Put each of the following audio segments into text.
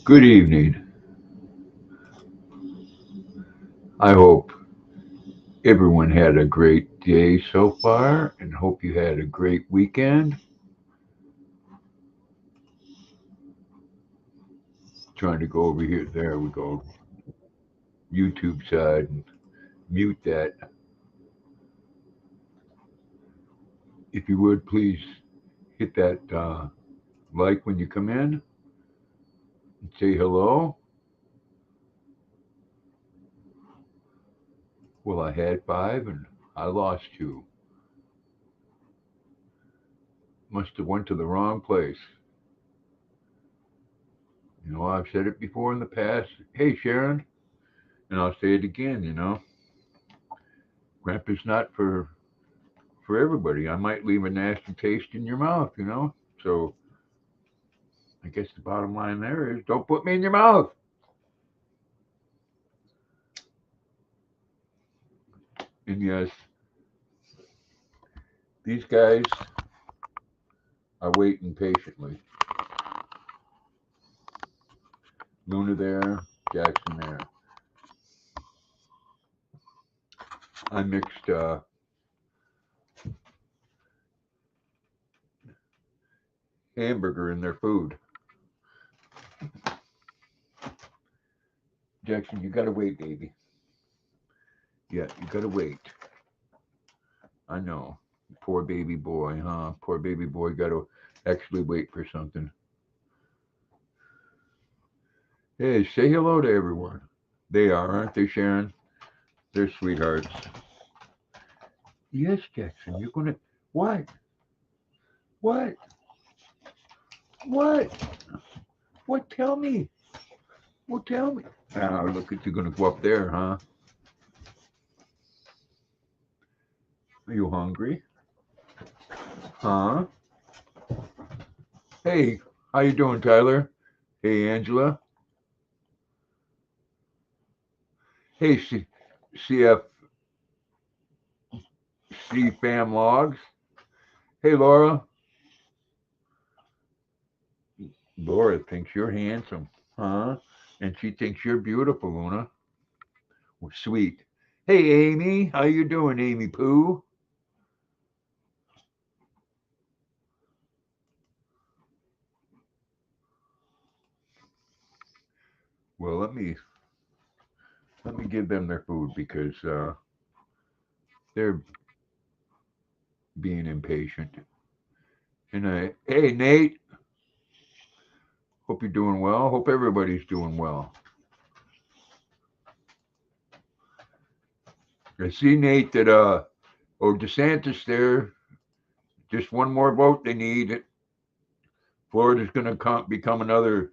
Good evening. I hope everyone had a great day so far and hope you had a great weekend. Trying to go over here. There we go. YouTube side and mute that. If you would, please hit that like when you come in and say hello. Well, I had five and I lost two. Must have went to the wrong place. I've said it before in the past. Hey, Sharon, and I'll say it again. Grandpa's not for everybody. I might leave a nasty taste in your mouth. So I guess the bottom line there is don't put me in your mouth. And yes, these guys are waiting patiently. Luna there, Jackson there. I mixed hamburger in their food. Jackson, you gotta wait, baby. Yeah, you gotta wait. I know. Poor baby boy, huh? Poor baby boy gotta actually wait for something. Hey, say hello to everyone. They are, aren't they, Sharon? They're sweethearts. Yes, Jackson, you're gonna. What? What? What? What? Tell me. Well, tell me. Ah, look at you gonna go up there, huh? Are you hungry? Huh? Hey, how you doing, Tyler? Hey, Angela. Hey, CFC Fam Logs. Hey, Laura. Laura thinks you're handsome, huh? And she thinks you're beautiful, Luna. Well, sweet. Hey, Amy. How you doing, Amy Pooh? Well, let me give them their food because they're being impatient. And hey, Nate. Hope you're doing well. Hope everybody's doing well. I see Nate that DeSantis there. Just one more vote they need. Florida's going to become another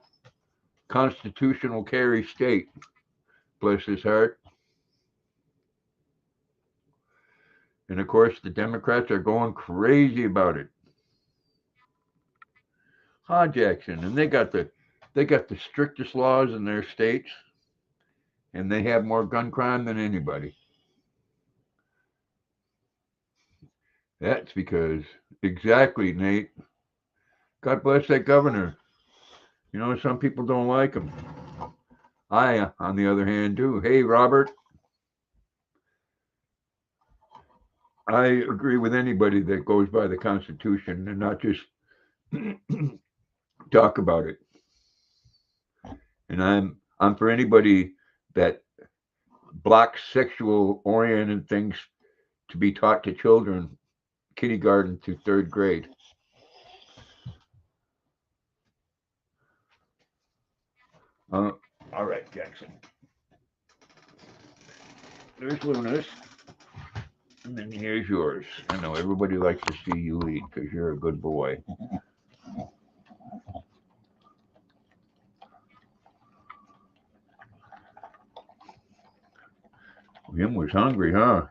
constitutional carry state. Bless his heart. And of course, the Democrats are going crazy about it. Jackson, and they got the strictest laws in their states, and they have more gun crime than anybody. That's because exactly, Nate. God bless that governor. Some people don't like him. I, on the other hand, do. Hey, Robert, I agree with anybody that goes by the Constitution and not just talk about it. And I'm for anybody that blocks sexual oriented things to be taught to children, kindergarten to third grade. Uh, all right, Jackson. There's Luna's, and then here's yours. I know everybody likes to see you eat because you're a good boy. Jim was hungry, huh?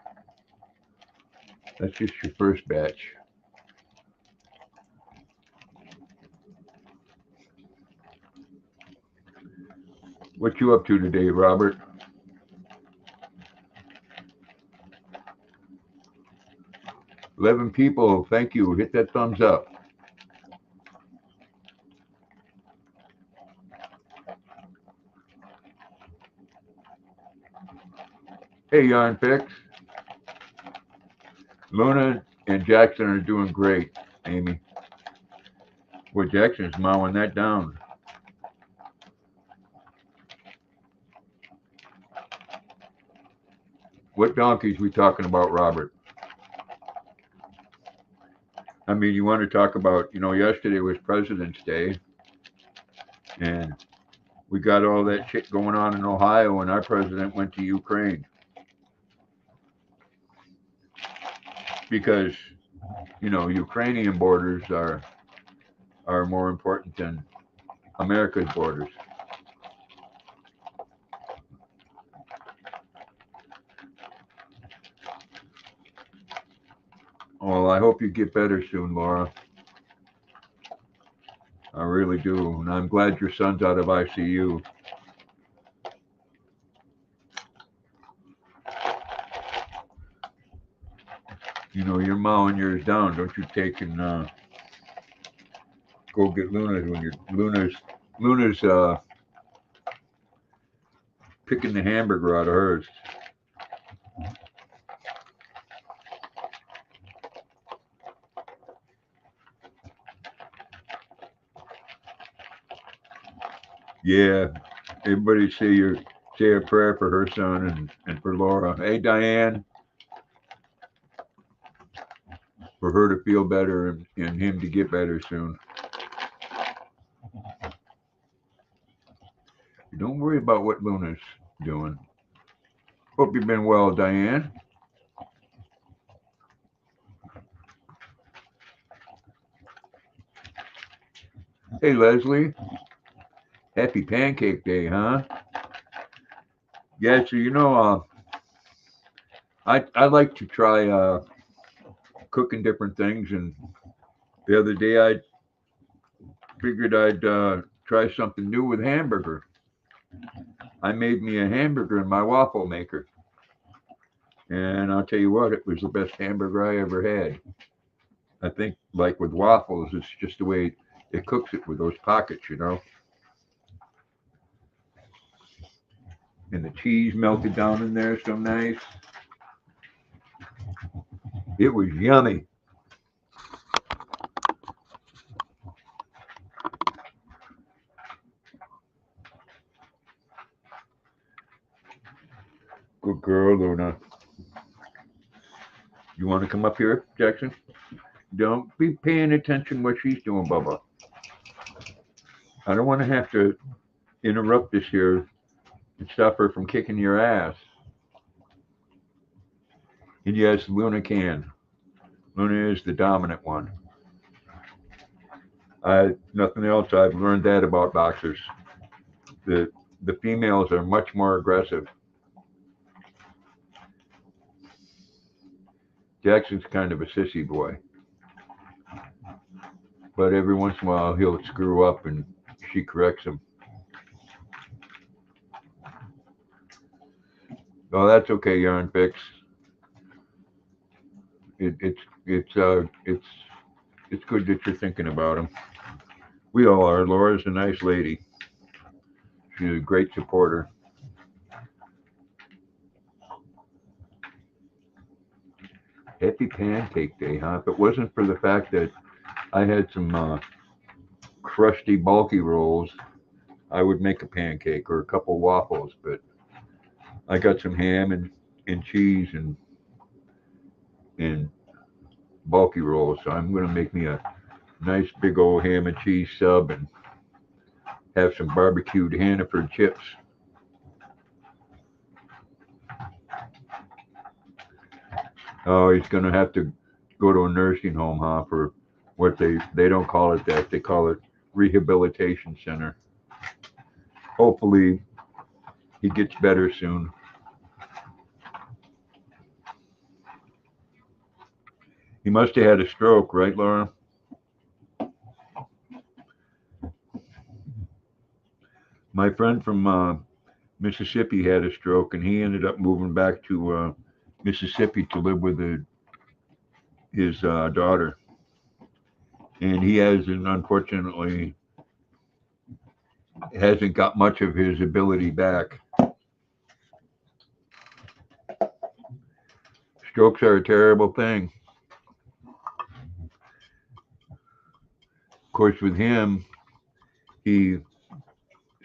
That's just your first batch. What you up to today, Robert? 11 people. Thank you. Hit that thumbs up. Hey, Yarn Fix. Luna and Jackson are doing great, Amy. Well, Jackson's mowing that down. What donkeys we talking about, Robert? I mean, you want to talk about, yesterday was President's Day, and we got all that shit going on in Ohio, and our president went to Ukraine because, Ukrainian borders are more important than America's borders. Well, I hope you get better soon, Laura. I really do, and I'm glad your son's out of ICU. You're mowing yours down. Don't you take and go get Luna's when Luna's picking the hamburger out of hers. Yeah, everybody say a prayer for her son and for Laura. Hey, Diane, for her to feel better and him to get better soon. Don't worry about what Luna's doing. Hope you've been well, Diane. Hey, Leslie. Happy Pancake Day, huh? Yeah, so I like to try cooking different things, and the other day I figured I'd try something new with hamburger. I made me a hamburger in my waffle maker, and I'll tell you what, it was the best hamburger I ever had. I think, like with waffles, it's just the way it cooks it with those pockets. And the cheese melted down in there so nice. It was yummy. Good girl, Luna. You want to come up here, Jackson? Don't be paying attention what she's doing, Bubba. I don't want to have to interrupt this here and stop her from kicking your ass. And yes, Luna can. Luna is the dominant one. Nothing else. I've learned that about boxers. The the females are much more aggressive. Jackson's kind of a sissy boy, but every once in a while he'll screw up and she corrects him. Oh, that's okay, Yarn Fix. It's good that you're thinking about him. We all are. Laura's a nice lady. She's a great supporter. Happy Pancake Day, huh? If it wasn't for the fact that I had some crusty, bulky rolls, I would make a pancake or a couple waffles. But I got some ham and cheese and bulky rolls, so I'm gonna make me a nice big old ham and cheese sub and have some barbecued Hannaford chips. Oh, he's gonna have to go to a nursing home, huh? For what they don't call it that, they call it rehabilitation center. Hopefully he gets better soon. He must have had a stroke, right, Laura? My friend from Mississippi had a stroke, and he ended up moving back to Mississippi to live with his daughter. And he hasn't, unfortunately, hasn't got much of his ability back. Strokes are a terrible thing. Of course, with him, he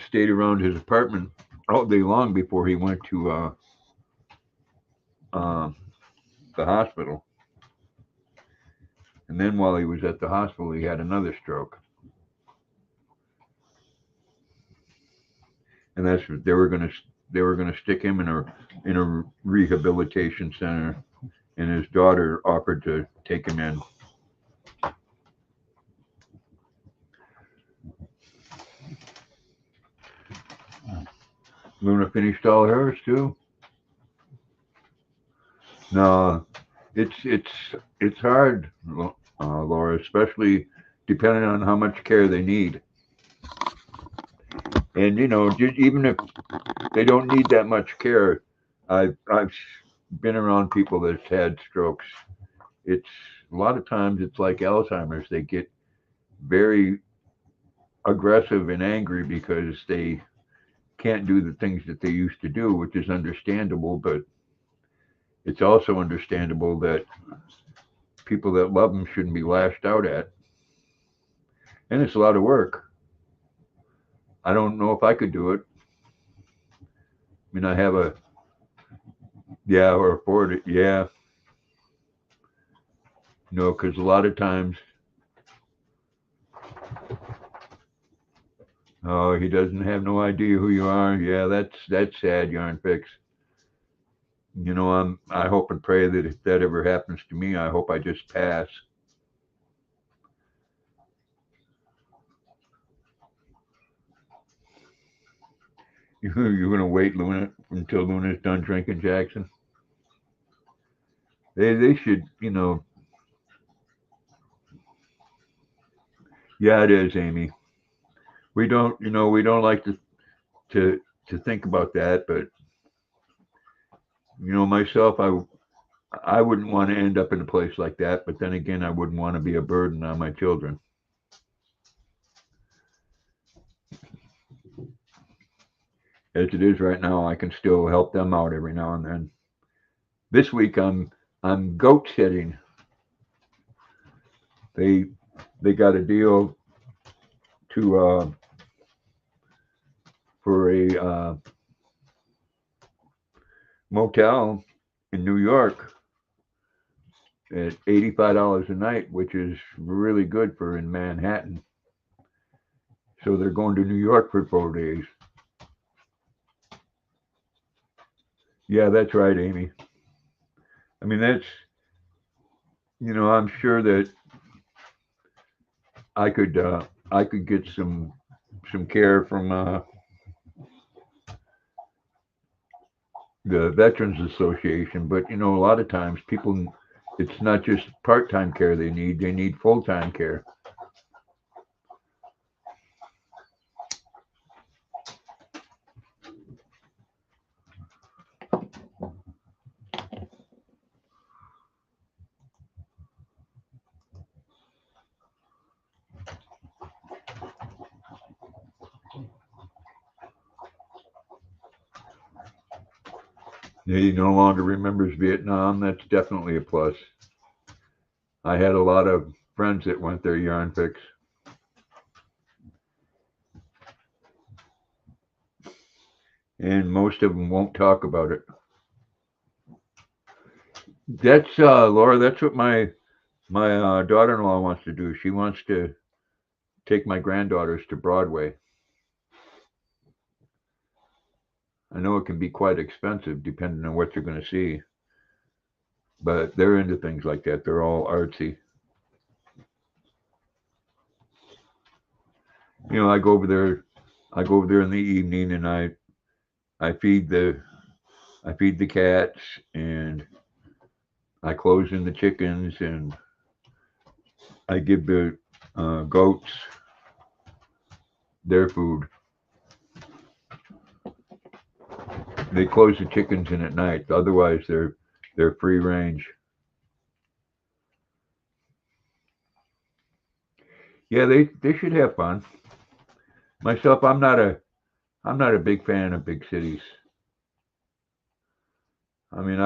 stayed around his apartment all day long before he went to uh, the hospital. And then while he was at the hospital, he had another stroke. And that's what they were gonna stick him in a rehabilitation center, and his daughter offered to take him in. Luna finished all hers too. No, it's hard, Laura, especially depending on how much care they need. And even if they don't need that much care, I've been around people that's had strokes. It's a lot of times it's like Alzheimer's. They get very aggressive and angry because they can't do the things that they used to do, which is understandable, but it's also understandable that people that love them shouldn't be lashed out at. And it's a lot of work. I don't know if I could do it. I mean, I have a, yeah, or afford it. Yeah. No, because a lot of times, oh, he doesn't have no idea who you are. Yeah, that's sad, Yarn Fix. I hope and pray that if that ever happens to me, I hope I just pass. You're gonna wait, Luna, until Luna's done drinking, Jackson. They should, Yeah, it is, Amy. We don't like to to think about that, but myself, I wouldn't want to end up in a place like that. But then again, I wouldn't want to be a burden on my children. As it is right now, I can still help them out every now and then. This week, I'm goat sitting. They they got a deal to for a motel in New York at $85 a night, which is really good for in Manhattan. So they're going to New York for 4 days. Yeah, that's right, Amy. I mean, I'm sure that I could get some care from the Veterans Association, but a lot of times people, it's not just part-time care they need full-time care. He no longer remembers Vietnam. That's definitely a plus. I had a lot of friends that went there, Yarn Fix. And most of them won't talk about it. That's Laura. That's what my daughter-in-law wants to do. She wants to take my granddaughters to Broadway. I know it can be quite expensive depending on what you're going to see, but they're into things like that. They're all artsy. I go over there. I go over there in the evening, and I feed the cats, and I close in the chickens, and I give the goats their food. They close the chickens in at night. Otherwise, they're free range. Yeah, they should have fun. Myself, I'm not a big fan of big cities. I mean,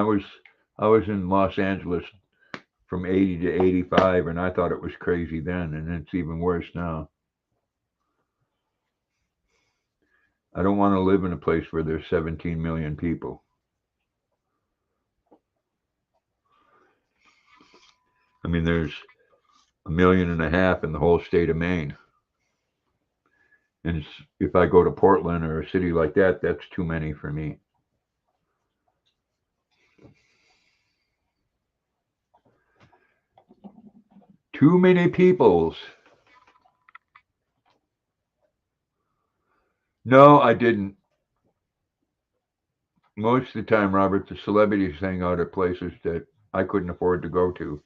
I was in Los Angeles from 80 to 85, and I thought it was crazy then, and it's even worse now. I don't want to live in a place where there's 17 million people. I mean, there's 1.5 million in the whole state of Maine. And if I go to Portland or a city like that, that's too many for me. Too many peoples. No, I didn't. Most of the time, Robert, the celebrities hang out at places that I couldn't afford to go to.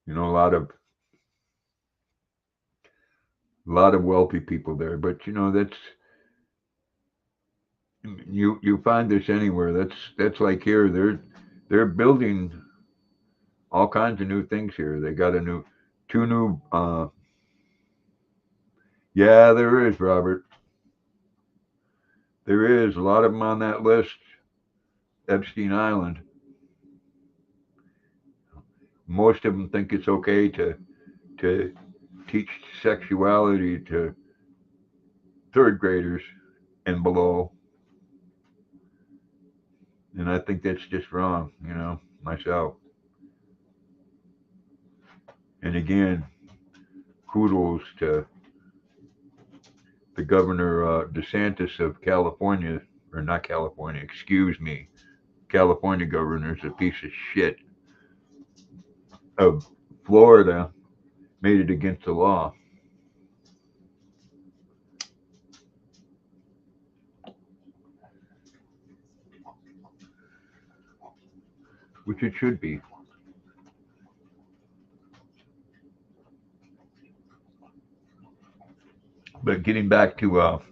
You know, a lot of wealthy people there. But that's you find this anywhere. That's like here. They're building all kinds of new things here. They got two new. Yeah, there is, Robert. There is a lot of them on that list. Epstein Island. Most of them think it's okay to teach sexuality to third graders and below, and I think that's just wrong. Myself. And again, kudos to the governor DeSantis of California, or not California, excuse me. California governor's a piece of shit. Of Florida made it against the law, which it should be. But getting back to come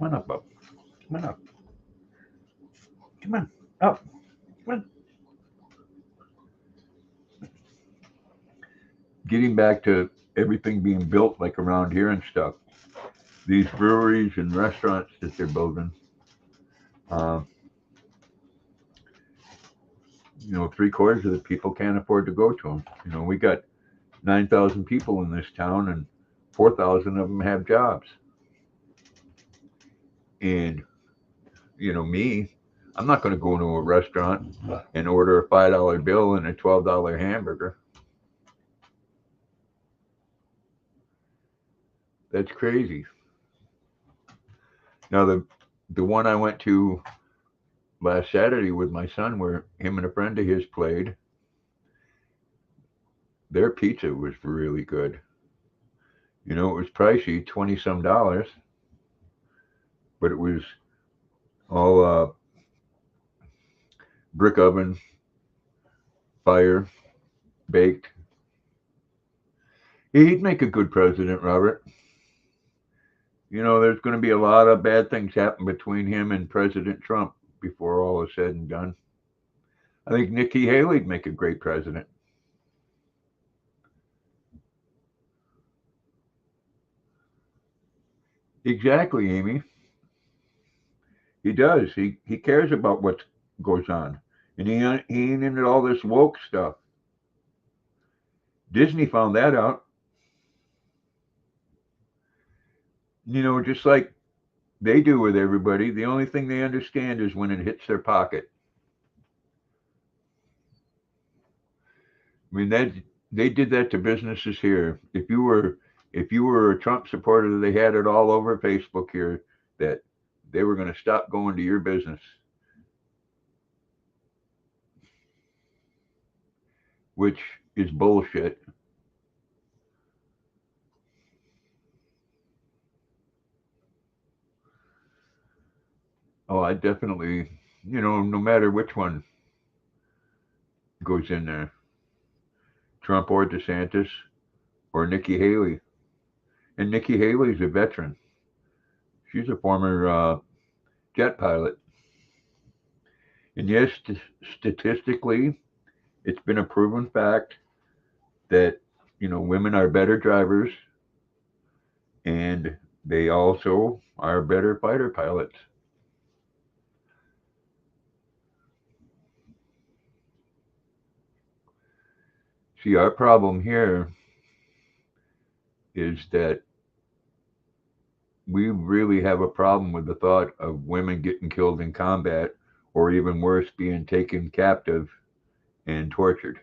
on up, Bob. Come on up. Come on up. Come on. Getting back to everything being built like around here and stuff. These breweries and restaurants that they're building. Uh, 3/4 of the people can't afford to go to them. We got 9,000 people in this town, and 4,000 of them have jobs. And me, I'm not going to go into a restaurant and order a $5 bill and a $12 hamburger. That's crazy. Now the one I went to last Saturday with my son, where him and a friend of his played, their pizza was really good. It was pricey, 20 some dollars, but it was all brick oven, fire, baked. He'd make a good president, Robert. There's going to be a lot of bad things happen between him and President Trump before all is said and done. I think Nikki Haley'd make a great president. Exactly, Amy. He does. He cares about what goes on, and he ain't into all this woke stuff. Disney found that out. Just like they do with everybody. The only thing they understand is when it hits their pocket. I mean, that they did that to businesses here. If you were a Trump supporter, they had it all over Facebook here that they were going to stop going to your business, which is bullshit. Oh, I definitely, no matter which one goes in there, Trump or DeSantis or Nikki Haley. And Nikki Haley's a veteran. She's a former jet pilot. And yes, statistically, it's been a proven fact that women are better drivers and they also are better fighter pilots. See, our problem here is that we really have a problem with the thought of women getting killed in combat, or even worse, being taken captive and tortured.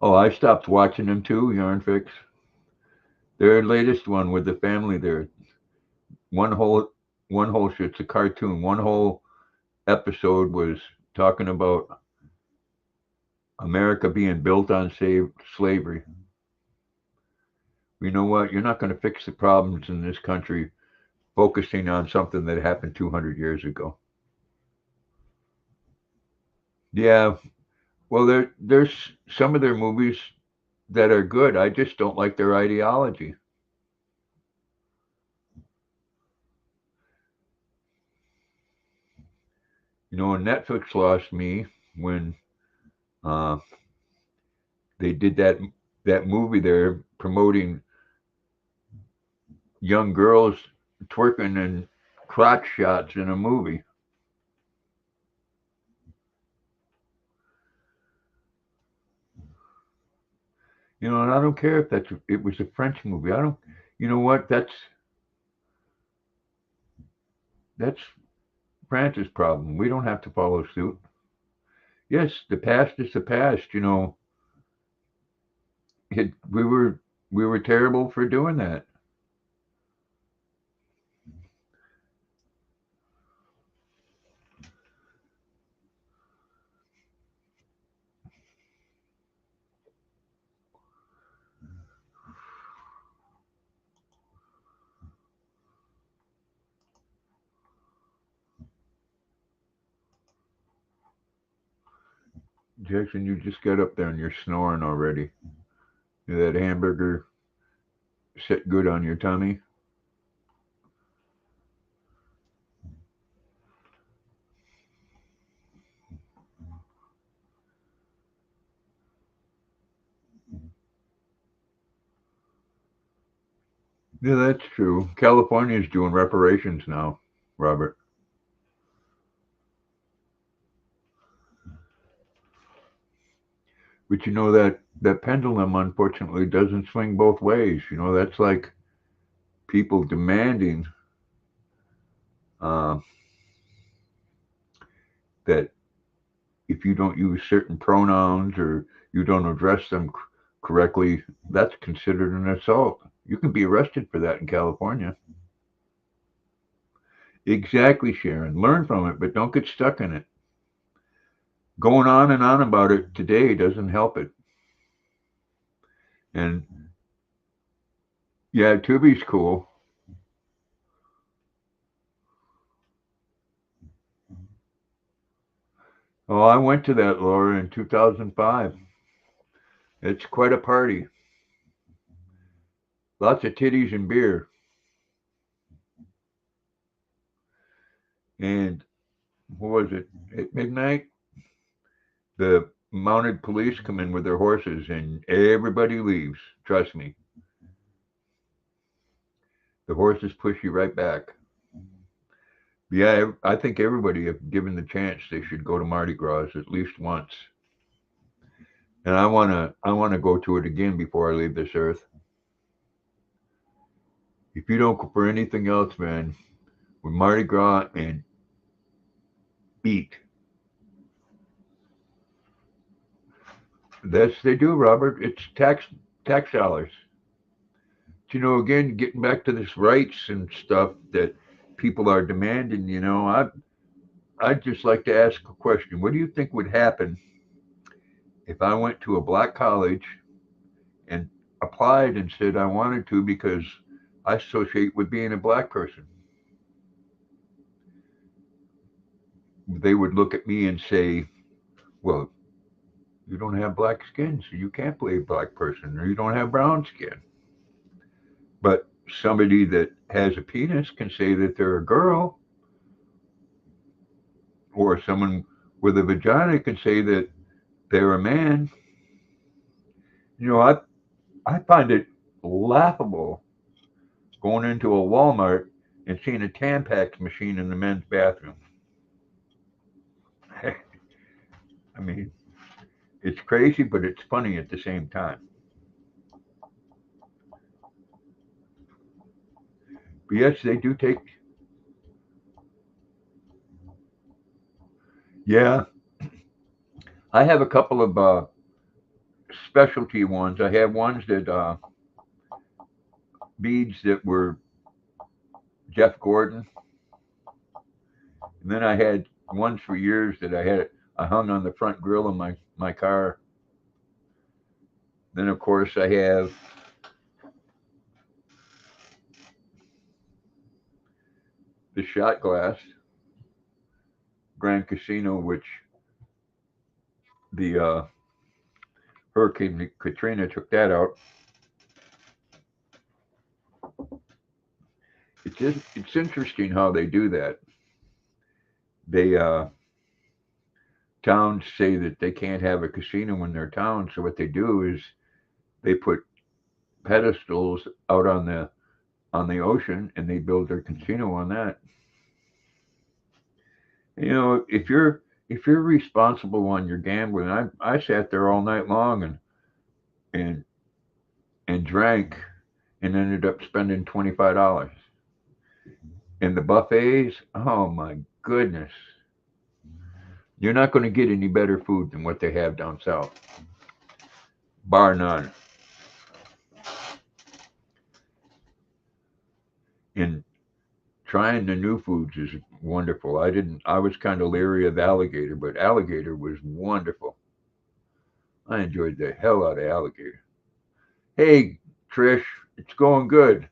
Oh, I stopped watching them too, Yarn Fix. Their latest one with the family there, one whole it's a cartoon. One whole episode was talking about America being built on slavery. You know what? You're not going to fix the problems in this country focusing on something that happened 200 years ago. Yeah, well, there's some of their movies that are good. I just don't like their ideology. You know, Netflix lost me when uh, they did that movie there promoting young girls twerking and crotch shots in a movie. You know, and I don't care if it was a French movie. I don't. You know what? That's France's problem. We don't have to follow suit. Yes, the past is the past. You know, we were terrible for doing that. Jackson, you just got up there and you're snoring already. That hamburger sit good on your tummy. Yeah, that's true. California's doing reparations now, Robert. But you know that pendulum unfortunately doesn't swing both ways. You know, that's like people demanding uh, that if you don't use certain pronouns or you don't address them correctly, that's considered an assault. You can be arrested for that in California. Exactly, Sharon. Learn from it, but don't get stuck in it. Going on and on about it today doesn't help it. And yeah, Tubi's cool. Oh, I went to that, Laura, in 2005. It's quite a party. Lots of titties and beer. And what was it? At midnight, the mounted police come in with their horses and everybody leaves. Trust me. The horses push you right back. Yeah, I think everybody, if given the chance, they should go to Mardi Gras at least once. And I wanna go to it again before I leave this earth. If you don't go for anything else, man, with Mardi Gras and eat. That's they do, Robert. It's tax dollars. You know, again, getting back to this rights and stuff that people are demanding, you know, I'd just like to ask a question. What do you think would happen if I went to a black college and applied and said I wanted to because I associate with being a black person? They would look at me and say, well, you don't have black skin, so you can't play a black person, or you don't have brown skin. But somebody that has a penis can say that they're a girl, or someone with a vagina can say that they're a man. You know, I find it. laughable going into a Walmart and seeing a Tampax machine in the men's bathroom. I mean, it's crazy, but it's funny at the same time. But yes, they do take. Yeah, I have a couple of specialty ones. I have ones that beads that were Jeff Gordon, and then I had ones for years that I hung on the front grill of my car. Then of course I have the shot glass Grand Casino, which the Hurricane Katrina took that out. It's interesting how they do that. They towns say that they can't have a casino in their town, so what they do is they put pedestals out on the ocean and they build their casino on that. You know, if you're responsible on your gambling, I sat there all night long and and drank and ended up spending $25. And the buffets, oh my goodness, you're not going to get any better food than what they have down south, bar none. And trying the new foods is wonderful. I was kind of leery of alligator, but alligator was wonderful. I enjoyed the hell out of alligator. Hey, Trish, it's going good.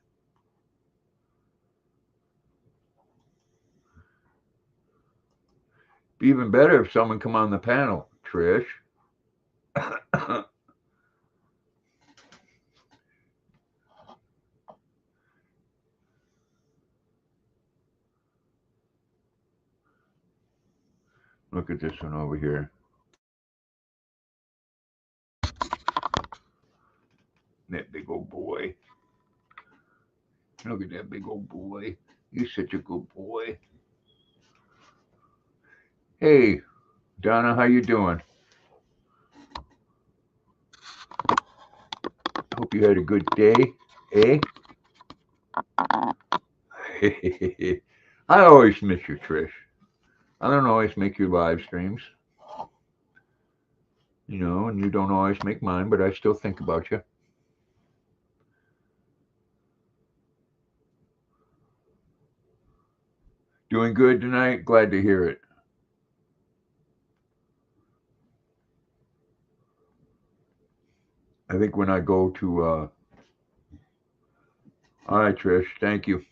Be even better if someone come on the panel, Trish. Look at this one over here. That big old boy. Look at that big old boy. He's such a good boy. Hey, Donna, how you doing? Hope you had a good day. Eh? I always miss you, Trish. I don't always make your live streams, and you don't always make mine, but I still think about you. Doing good tonight? Glad to hear it. I think when I go to, all right, Trish, thank you.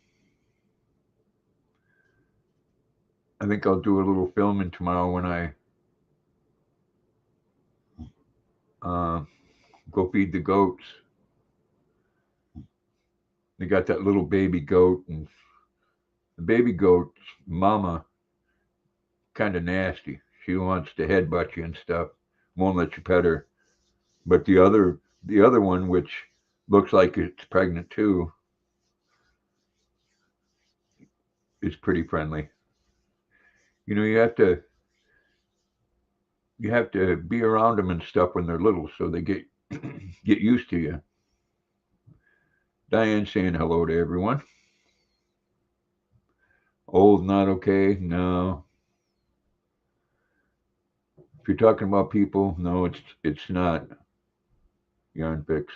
I think I'll do a little filming tomorrow when I uh, go feed the goats. They got that little baby goat, and the baby goat's mama kind of nasty. She wants to headbutt you and stuff. Won't let you pet her. But the other one, which looks like it's pregnant too, is pretty friendly. You know, you have to be around them and stuff when they're little, so they get used to you. Diane saying hello to everyone. Old, not okay. No, if you're talking about people, no, it's not. Yarn fix.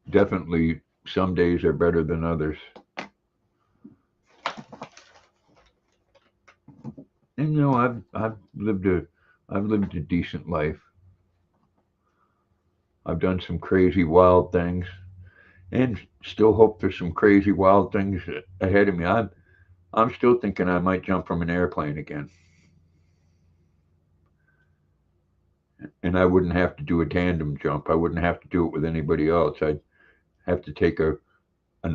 Definitely, some days are better than others. And I've lived a decent life. I've done some crazy wild things, and still hope there's some crazy wild things ahead of me. I'm still thinking I might jump from an airplane again, and I wouldn't have to do a tandem jump. I wouldn't have to do it with anybody else. I'd have to take an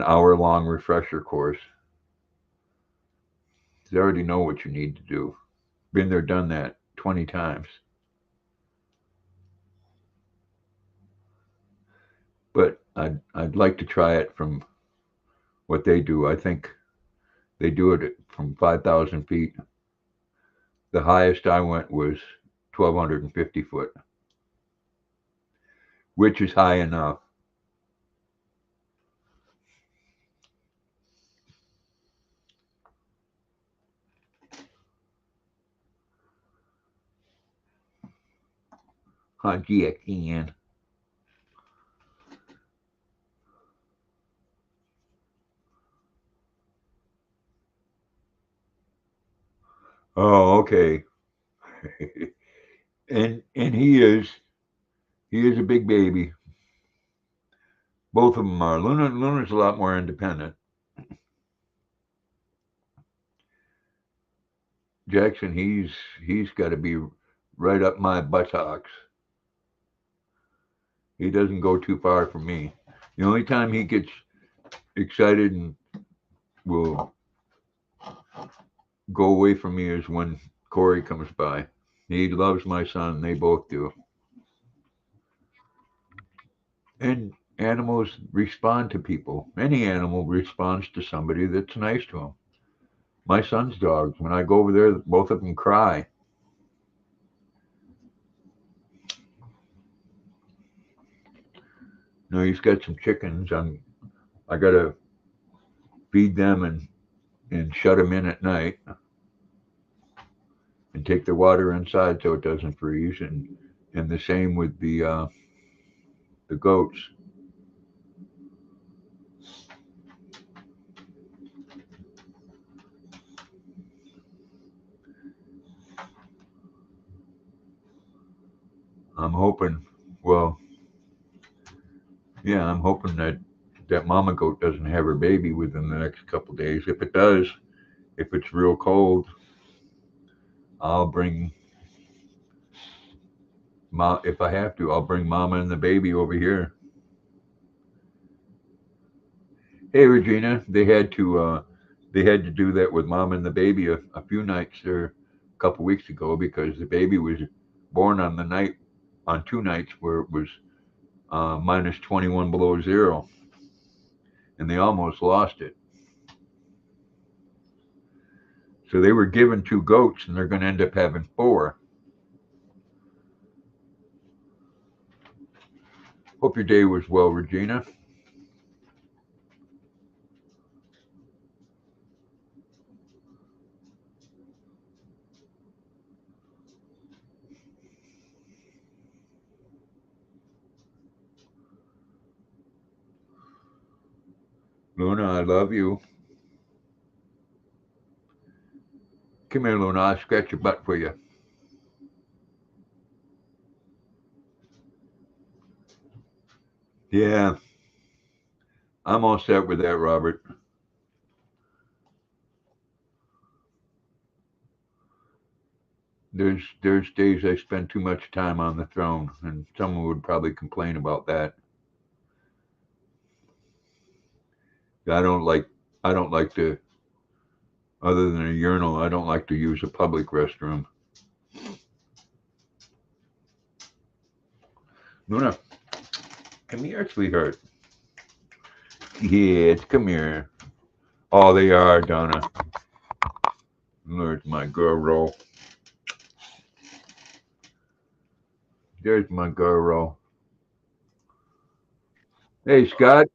hour long refresher course. You already know what you need to do. Been there, done that 20 times. but I'd like to try it from what they do. I think they do it from 5,000 feet. The highest I went was 1,250 foot, which is high enough. Huh, gee, I can. Oh, okay. And he is a big baby. Both of them are. Luna's a lot more independent. Jackson, he's got to be right up my buttocks. He doesn't go too far from me. The only time he gets excited and will go away from me is when Corey comes by. He loves my son. They both do. And animals respond to people. Any animal responds to somebody that's nice to them. My son's dogs, when I go over there, both of them cry. You know, he's got some chickens. I gotta feed them and shut them in at night and take the water inside so it doesn't freeze. And the same with the goats. I'm hoping. Well, yeah, I'm hoping that mama goat doesn't have her baby within the next couple of days. If it does, if it's real cold, I'll bring if I have to, I'll bring mama and the baby over here. Hey, Regina, they had to do that with mama and the baby a few nights there a couple weeks ago because the baby was born on 2 nights where it was minus 21 below zero, and they almost lost it. So they were given two goats, and they're going to end up having four. Hope your day was well, Regina. Luna, I love you. Come here, Luna. I'll scratch your butt for you. Yeah, I'm all set with that, Robert. There's days I spend too much time on the throne, and someone would probably complain about that. I don't like I don't like to other than a urinal. I don't like to use a public restroom. Luna, come here, sweetheart. Yes, come here. Oh, they are, Donna. There's my girl. There's my girl. Hey, Scott.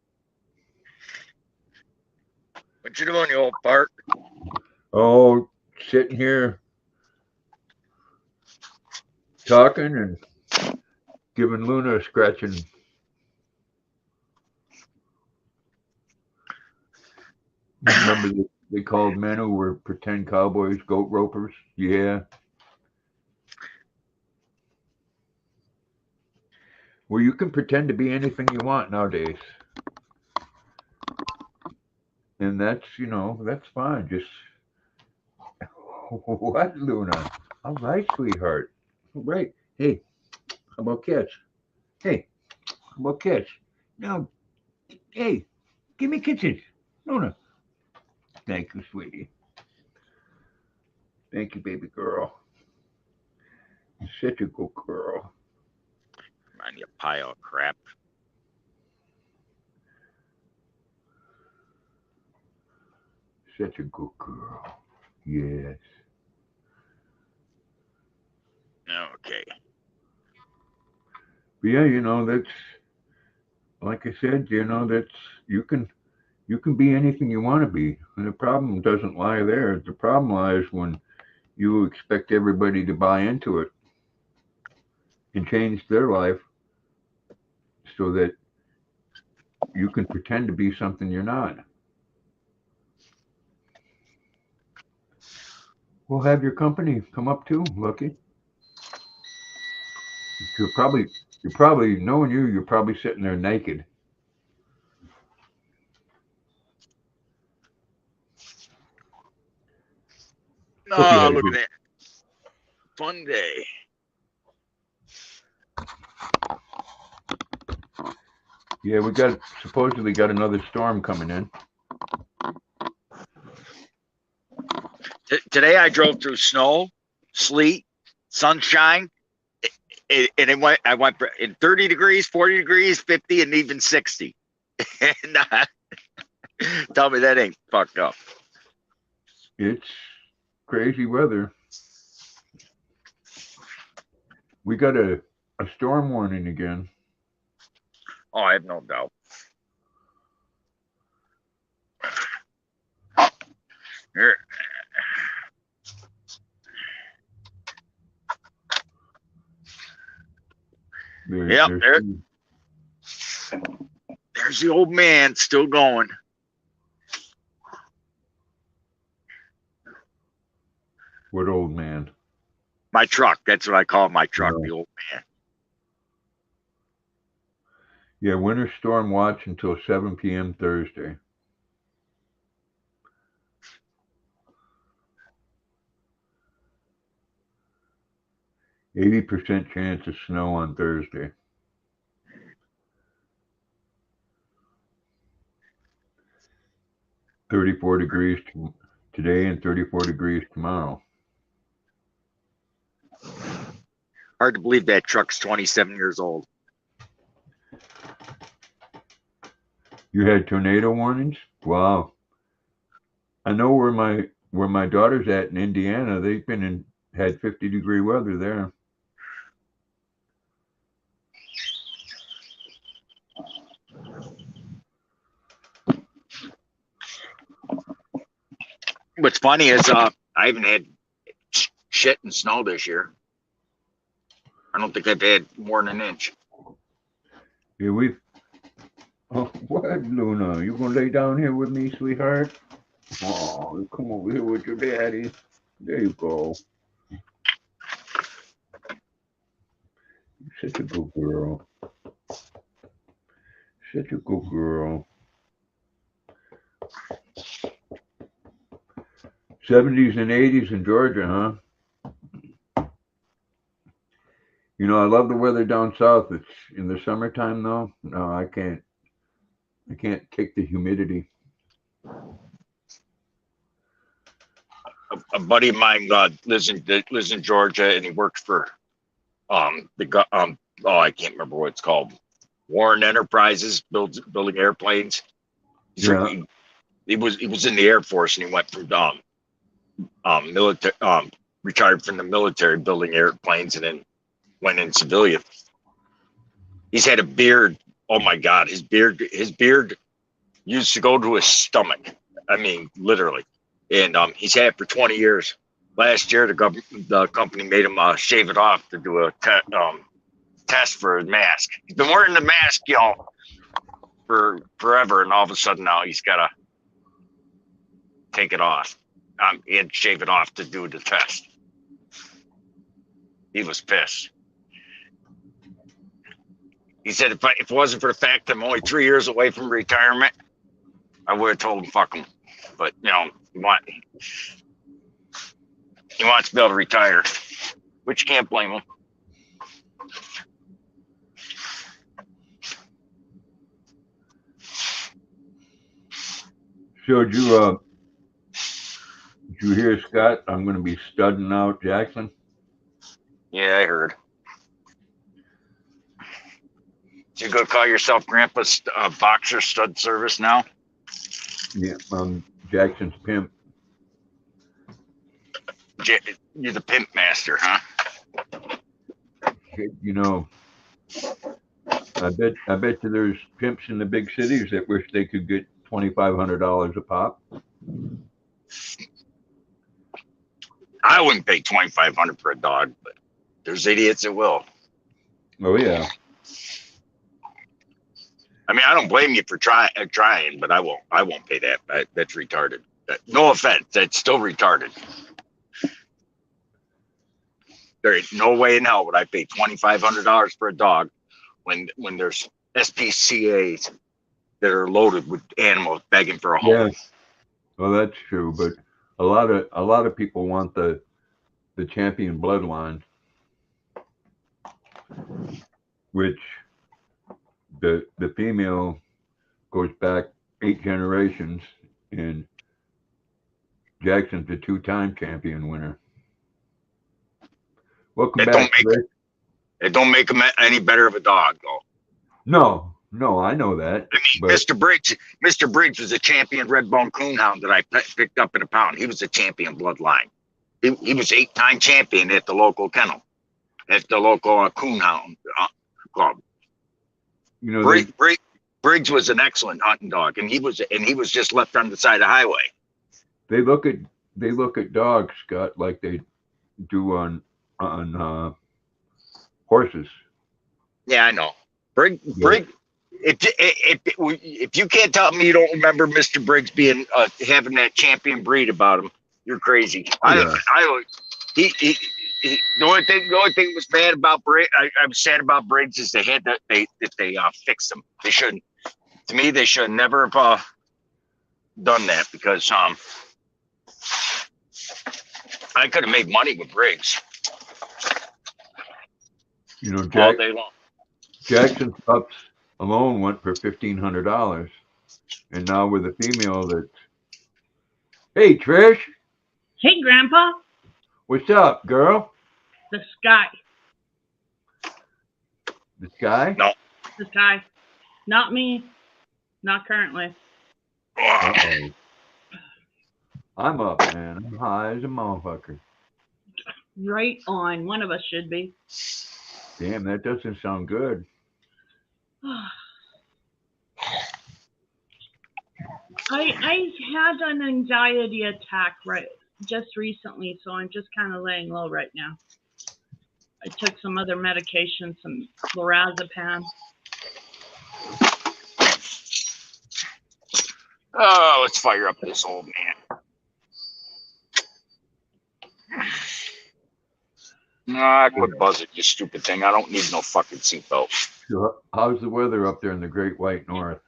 What you doing, you old fart? Oh, sitting here talking and giving Luna a scratching. You remember they called men who were pretend cowboys goat ropers? Yeah. Well, you can pretend to be anything you want nowadays, and that's fine. Just what, Luna? All right, sweetheart. All right. Hey, how about kiss? Hey, how about kiss? No. Hey, give me kisses, Luna. Thank you, sweetie. Thank you, baby girl. You're such a good girl. Man, you pile of crap. Such a good girl. Yes. Okay. But yeah, that's like I said, that's you can be anything you want to be. And the problem doesn't lie there. The problem lies when you expect everybody to buy into it and change their life so that you can pretend to be something you're not. We'll have your company come up too, Lucky. You're probably knowing you're probably sitting there naked. Hope you Oh, had a look good. at that. Fun day. Yeah, we supposedly got another storm coming in. Today I drove through snow, sleet, sunshine. And I went in 30 degrees, 40 degrees, 50, and even 60. And tell me that ain't fucked up. It's crazy weather. We got a storm warning again. Oh, I have no doubt. Here. Yep, there's the old man still going. What old man? My truck. That's what I call my truck, the old man. Yeah, winter storm watch until 7 p.m. Thursday. %80 chance of snow on Thursday. $34 today and 34 degrees tomorrow. Hard to believe that truck's 27 years old. You had tornado warnings? Wow. I know where my daughter's at in Indiana. They've had 50-degree weather there. What's funny is I haven't had shit and snow this year. I don't think I've had more than an inch. Yeah, Oh, what, Luna? You gonna lay down here with me, sweetheart? Oh, come over here with your daddy. There you go. You're such a good girl. Such a good girl. 70s and 80s in Georgia, huh? I love the weather down south. It's in the summertime though. No, I can't take the humidity. A buddy of mine lives in Georgia, and he works for I can't remember what it's called. Warren Enterprises, building airplanes. Yeah. He was in the Air Force, and he went from military, retired from the military building airplanes, and then went in civilian. He's had a beard. Oh my God, his beard used to go to his stomach. I mean, literally. And he's had it for 20 years. Last year, the company made him shave it off to do a test for his mask. He's been wearing the mask, y'all, for forever, and all of a sudden now he's got to take it off and shave it off to do the test. He was pissed. He said, if it wasn't for the fact I'm only 3 years away from retirement, I would have told him fuck him. But he wants to be able to retire, which you can't blame him. So did you hear, Scott? I'm going to be studding out Jackson. Yeah, I heard. So you go call yourself Grandpa's Boxer Stud Service now? Yeah, Jackson's pimp. You're the pimp master, huh? You know, I bet you there's pimps in the big cities that wish they could get $2,500 a pop. I wouldn't pay $2,500 for a dog, but there's idiots that will. Oh yeah. I mean, I don't blame you for trying, but I won't pay that. That's retarded. No offense, that's still retarded. There ain't no way in hell would I pay $2,500 for a dog when there's SPCA's that are loaded with animals begging for a home. Yeah. Well, that's true, but a lot of people want the champion bloodline, which the female goes back 8 generations, and Jackson's a 2-time champion winner. Welcome back, Rick. It don't make him any better of a dog, though. No, I know that. I mean, but Mr. Briggs was a champion red bone coonhound that I picked up in a pound. He was a champion bloodline. He was 8-time champion at the local kennel, at the local coonhound club. You know, Briggs was an excellent hunting dog, and he was just left on the side of the highway. They look at dogs, Scott, like they do on horses. Yeah, I know. Briggs. If you can't tell me you don't remember Mr. Briggs being having that champion breed about him, you're crazy. Yeah. The only thing was bad about Briggs. I'm sad about Briggs is they fixed him. They shouldn't. To me, they should never have done that, because I could have made money with Briggs. You know, all day long. Jackson's pups alone went for $1,500, and now with a female that's. Hey, Trish. Hey, Grandpa. What's up, girl? The sky. The sky? No. The sky. Not me. Not currently. Uh-oh. I'm up, man. I'm high as a motherfucker. Right on. One of us should be. Damn, that doesn't sound good. I had an anxiety attack just recently, so I'm just kind of laying low right now. I took some other medication, some lorazepam. Oh, let's fire up this old man. Nah, quit buzzing, you stupid thing. I don't need no fucking seatbelt. So how's the weather up there in the Great White North?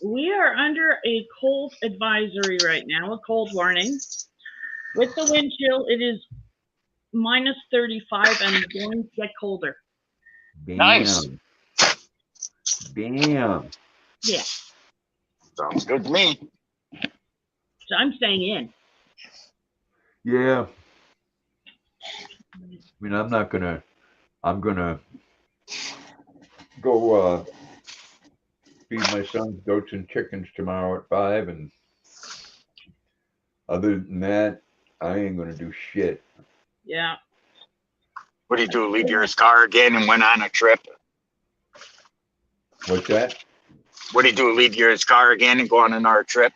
We are under a cold advisory right now, a cold warning. With the wind chill, it is minus 35 and it's going to get colder. Bam. Nice. Bam. Yeah. Sounds good to me. So I'm staying in. Yeah. I mean, I'm gonna go feed my son goats and chickens tomorrow at 5, and other than that, I ain't gonna do shit. Yeah. What do you do? Leave your car again and went on a trip? What's that? What do you do? Leave your car again and go on another trip?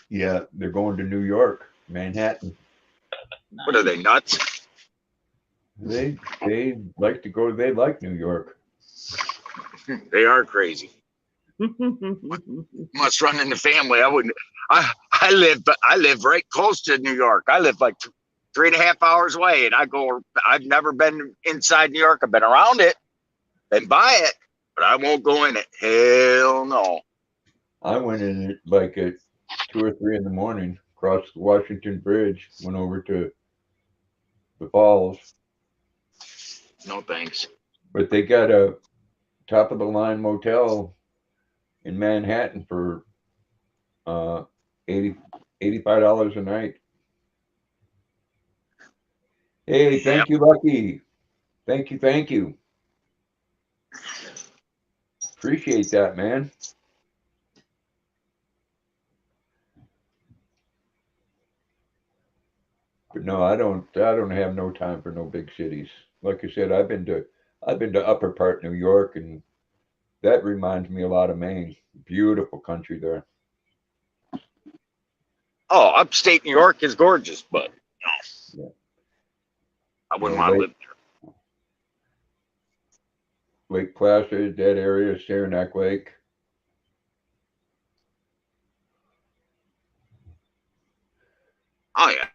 Yeah, they're going to New York, Manhattan. What are they, nuts? They like to go. They like New York. They are crazy. Must run in the family. I wouldn't. I live right close to New York. I live like 3.5 hours away, and I've never been inside New York. I've been around it, been by it, but I won't go in it. Hell no. I went in it like at 2 or 3 in the morning, crossed the Washington Bridge, went over to the falls. No thanks. But they got a top of the line motel in Manhattan for $85 a night. Hey, thank you, Lucky. Thank you. Appreciate that, man. But no, I don't have no time for no big cities. Like I said, I've been to upper part New York, and that reminds me a lot of Maine. Beautiful country there. Oh, upstate New York is gorgeous, but no, Yeah. I wouldn't Yeah, want to live there. Lake Placid, that area, Saranac Lake. Oh yeah,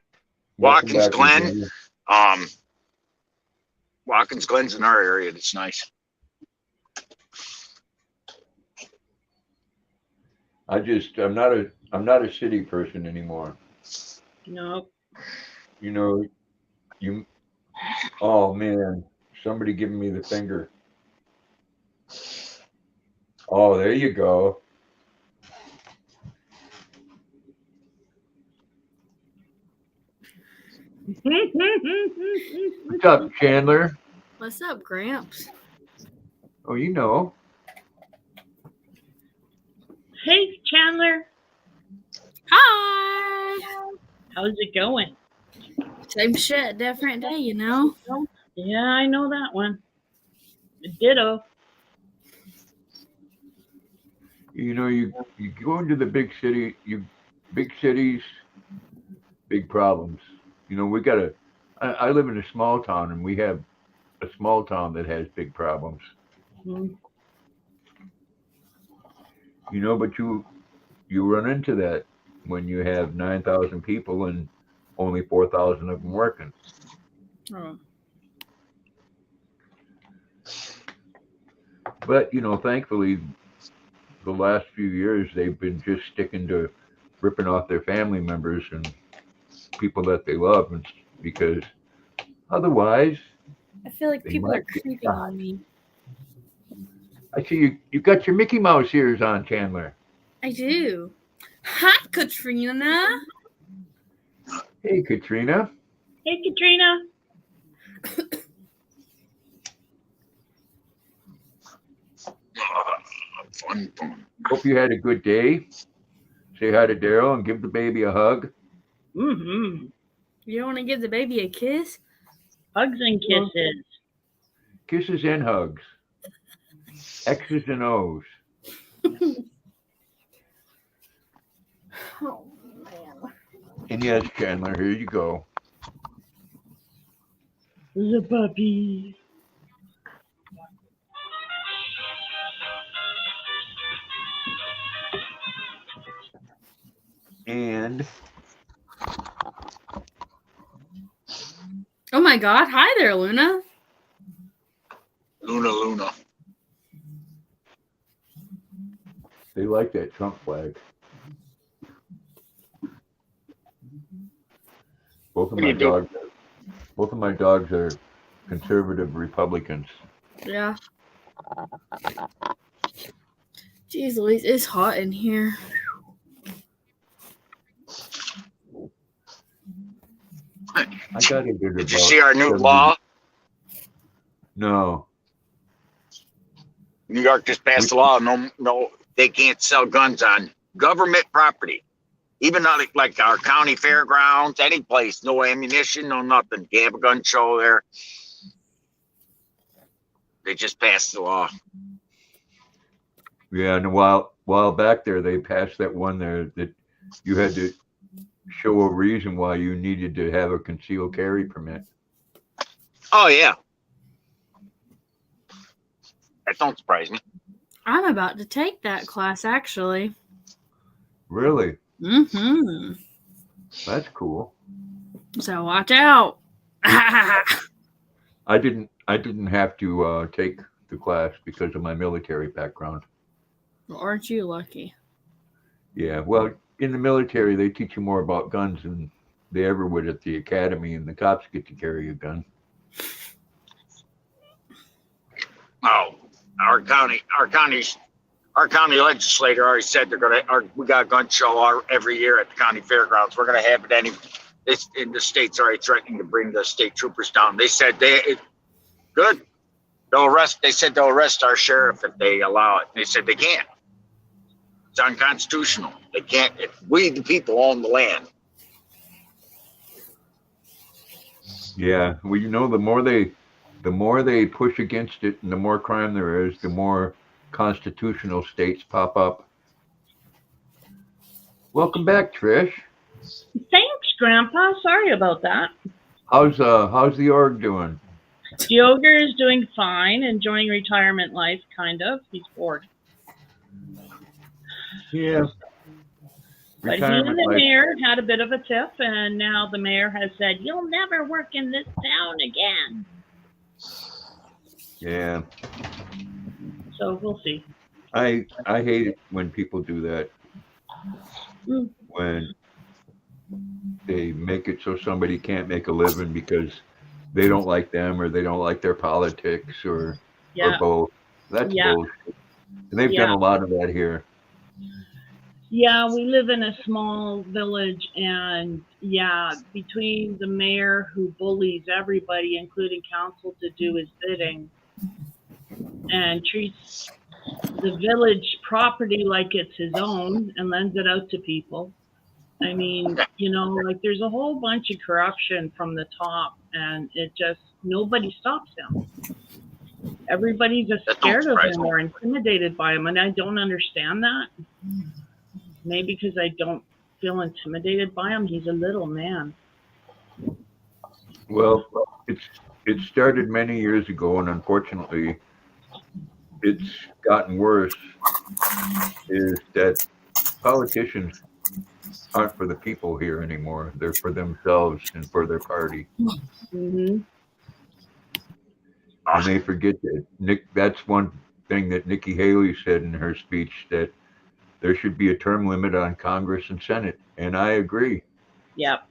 Welcome Watkins back, Glen. Virginia. Watkins Glen's in our area. That's nice. I'm not a city person anymore. Nope. You know, you oh man, somebody giving me the finger. Oh, there you go. What's up, Chandler? What's up, Gramps? Oh, you know. Hey, Chandler. Hi! How's it going? Same shit, different day, you know? Yeah, I know that one. Ditto. You know, you go into the big city, big cities, big problems. You know, I live in a small town, and we have a small town that has big problems. Mhm. You know, but you run into that when you have 9,000 people and only 4,000 of them working. Oh. But you know, thankfully, the last few years they've been just sticking to ripping off their family members and people that they love, and because otherwise I feel like they people might are get creeping shot. on me. I see you got your Mickey Mouse ears on, Chandler. I do. Hi, Katrina. Hey, Katrina. Hey, Katrina. Fun. Hope you had a good day. Say hi to Daryl and give the baby a hug. Mm-hmm. You don't want to give the baby a kiss? Hugs and kisses. Kisses and hugs. X's and O's. Oh, man. And yes, Chandler, here you go. The puppy. And Oh my god. Hi there, Luna. Luna. they like that Trump flag. Both of What do you do? Both of my dogs are conservative Republicans. Yeah. Jeez Louise, it's hot in here. I got it. Did you see our new law? No. New York just passed a law. No, they can't sell guns on government property. Even not like our county fairgrounds, any place, no ammunition, no nothing. You have a gun show there. They just passed the law. Yeah, and a while back there, they passed that one there that you had to show a reason why you needed to have a concealed carry permit. Oh yeah, that don't surprise me. I'm about to take that class, actually. Really? Mm-hmm. That's cool. So watch out. I didn't have to take the class because of my military background. Aren't you lucky? Yeah, well, in the military, they teach you more about guns than they ever would at the academy, and the cops get to carry a gun. Oh, our county legislator already said we got a gun show every year at the county fairgrounds. We're gonna have it in the state's already threatening to bring the state troopers down. They said good. They said they'll arrest our sheriff if they allow it. They said they can't. It's unconstitutional. They can't. We, the people, own the land. Yeah, well, the more they push against it, and the more crime there is, the more constitutional states pop up. Welcome back, Trish. Thanks, Grandpa. Sorry about that. How's the org doing? Yoger is doing fine, enjoying retirement life, kind of. He's bored. Yeah. But he Retirement and the life. mayor had a bit of a tiff, and now the mayor has said, "You'll never work in this town again." Yeah. So we'll see. I hate it when people do that. Mm. When they make it so somebody can't make a living because they don't like them or they don't like their politics or Yeah. both. That's Yeah. bullshit. And they've done a lot of that here. Yeah, we live in a small village, and yeah, between the mayor who bullies everybody, including council, to do his bidding, and treats the village property like it's his own and lends it out to people. I mean, like there's a whole bunch of corruption from the top, and it just, nobody stops him. Everybody's just scared of him or intimidated by him, and I don't understand that. Maybe because I don't feel intimidated by him. He's a little man. Well, it started many years ago, and unfortunately, it's gotten worse. Is that politicians aren't for the people here anymore? They're for themselves and for their party. Mm-hmm. And they forget that that's one thing that Nikki Haley said in her speech, that there should be a term limit on Congress and Senate, and I agree. Yep.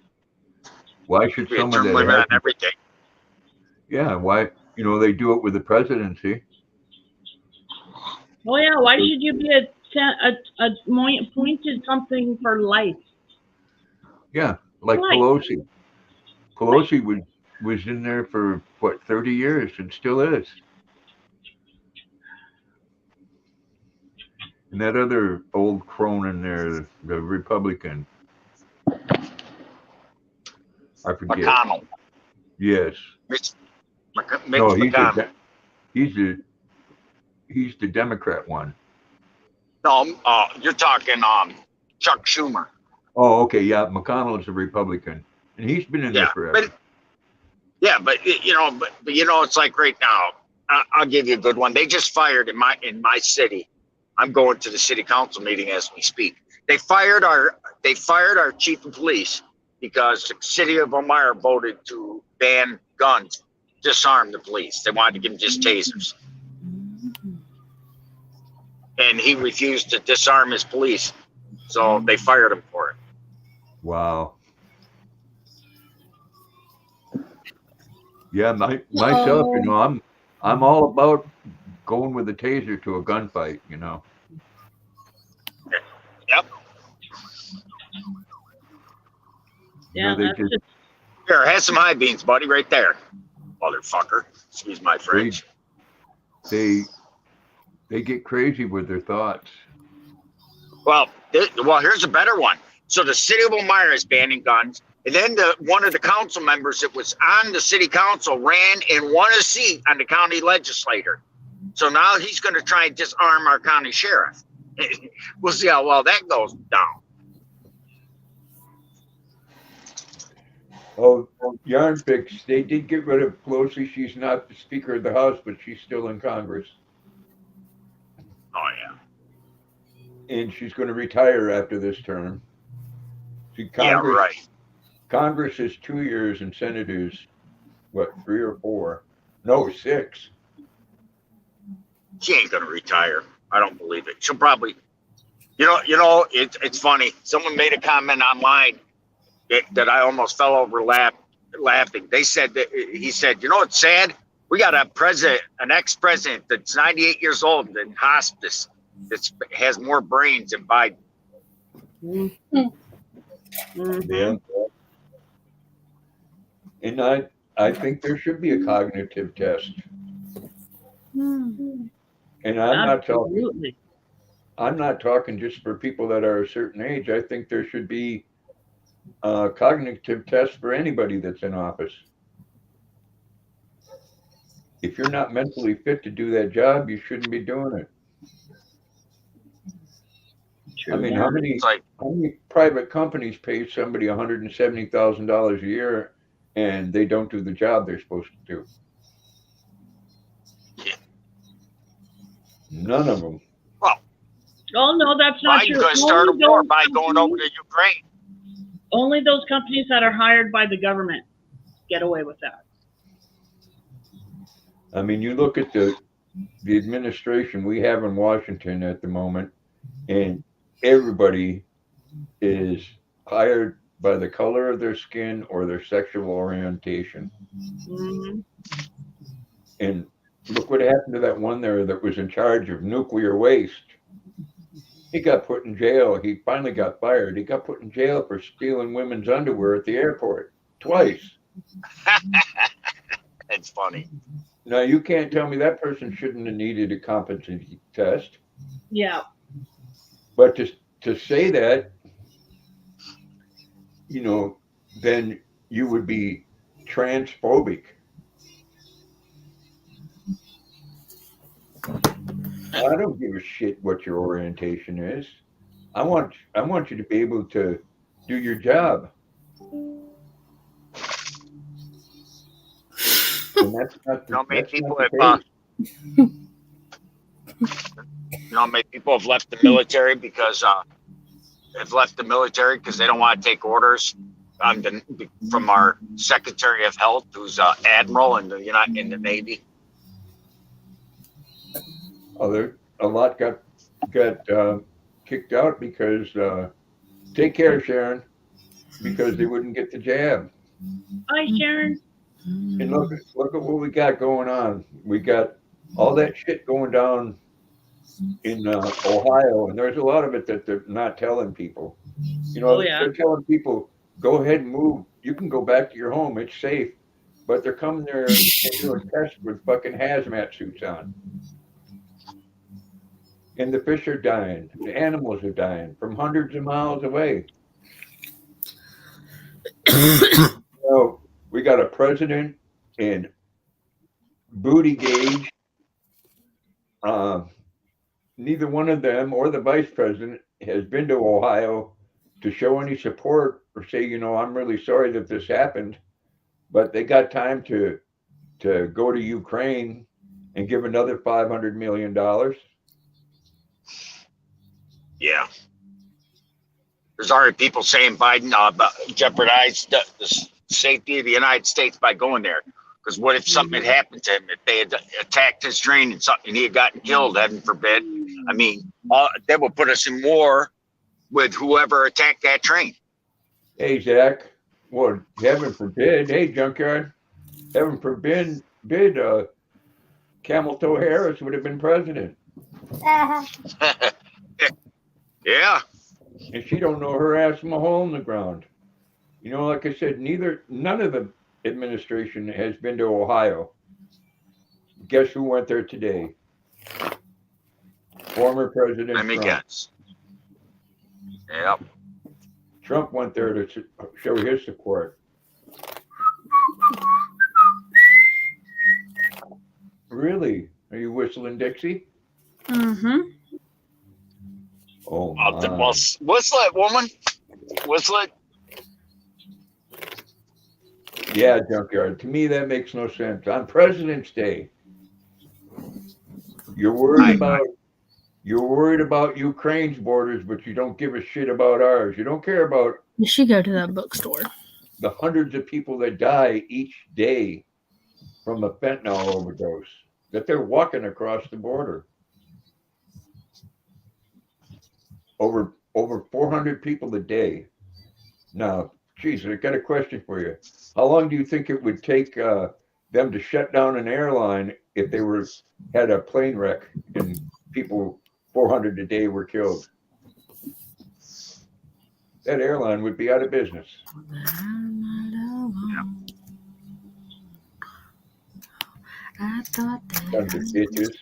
Why should Be a someone term limit on everything? Yeah, why? They do it with the presidency. Oh yeah, why should you be appointed something for life? Yeah, like Right. Pelosi. Pelosi was in there for what, 30 years and still is. And that other old crone in there, the Republican, I forget. McConnell. Yes. Mitch No, McConnell. he's the Democrat one. No, you're talking Chuck Schumer. Oh, okay, yeah. McConnell is a Republican, and he's been in there forever. But it's like right now. I'll give you a good one. They just fired in my city. I'm going to the city council meeting as we speak. They fired our chief of police because the city of Elmira voted to ban guns, disarm the police. They wanted to give them just tasers. And he refused to disarm his police. So they fired him for it. Wow. Yeah, myself, I'm all about going with a taser to a gunfight, Yep. Yeah, they that's just, just, Here, have some high beans, buddy, right there. Motherfucker. Excuse my French. they get crazy with their thoughts. Well, here's a better one. So the city of Elmira is banning guns. And then one of the council members that was on the city council ran and won a seat on the county legislature. So now he's going to try and disarm our county sheriff. We'll see how well that goes down. Oh, yarn fix. They did get rid of Pelosi. She's not the Speaker of the House, but she's still in Congress. Oh, yeah. And she's going to retire after this term. See, Yeah, right. Congress is 2 years, and Senate is, 3 or 4? No, 6. She ain't going to retire. I don't believe it. She'll probably, it's funny. Someone made a comment online that I almost fell over laughing. They said he said, it's sad. We got an ex-president that's 98 years old and in hospice that has more brains than Biden. mm-hmm. Yeah. And I think there should be a cognitive test. And Absolutely. I'm not talking just for people that are a certain age. I think there should be a cognitive test for anybody that's in office. if you're not mentally fit to do that job, you shouldn't be doing it. True I mean, that. how many It's like, private companies pay somebody $170,000 a year and they don't do the job they're supposed to do? Yeah. None of them. Oh no, that's not Biden's true. going to start a war those by going over companies- to Ukraine. Only those companies that are hired by the government get away with that. I mean, you look at the administration we have in Washington at the moment, and everybody is hired by the color of their skin or their sexual orientation. Mhm. And look what happened to that one there that was in charge of nuclear waste. He got put in jail. He finally got fired. He got put in jail for stealing women's underwear at the airport twice. It's funny. Now, you can't tell me that person shouldn't have needed a competency test. Yeah. But to say that, you know, then you would be transphobic. I don't give a shit what your orientation is. I want you to be able to do your job. And that's not the, You know, many that's people not the have, case. you know, many people have left the military because they don't want to take orders from our Secretary of Health, who's admiral in the Navy. Oh, a lot got kicked out because take care, Sharon, because they wouldn't get the jab. Hi, Sharon. And look at what we got going on. We got all that shit going down in Ohio, and there's a lot of it that they're not telling people. You know, Oh, yeah. they're telling people, go ahead and move. You can go back to your home. It's safe. But they're coming there and doing tests with fucking hazmat suits on. And the fish are dying. The animals are dying from hundreds of miles away. So we got a president in Buttigieg. Neither one of them or the vice president has been to Ohio to show any support or say, you know, I'm really sorry that this happened. But they got time to go to Ukraine and give another $500 million. Yeah. There's already people saying Biden jeopardized the safety of the United States by going there. Because what if something had happened to him? If they had attacked his train and he had gotten killed, heaven forbid. I mean, that would put us in war with whoever attacked that train. Hey, Zach. Well, heaven forbid. Hey, Junkyard. Heaven forbid, Camel Toe Harris would have been president. Yeah. And she don't know her ass from a hole in the ground. You know, like I said, none of the administration has been to Ohio. Guess who went there today? Former President Let me Trump. guess. Yep. Trump went there to show his support. Really? Are you whistling Dixie? Mm-hmm. Oh, Well, whistle it, woman. Whistle it. yeah, Junkyard. To me, that makes no sense. On President's Day, you're worried about Ukraine's borders, but you don't give a shit about ours. You don't care about You should go to that bookstore. the hundreds of people that die each day from a fentanyl overdose, that they're walking across the border. Over 400 people a day. Now, geez, I got a question for you. How long do you think it would take them to shut down an airline if they had a plane wreck and people 400 a day were killed? That airline would be out of business. I thought that. Sons of bitches.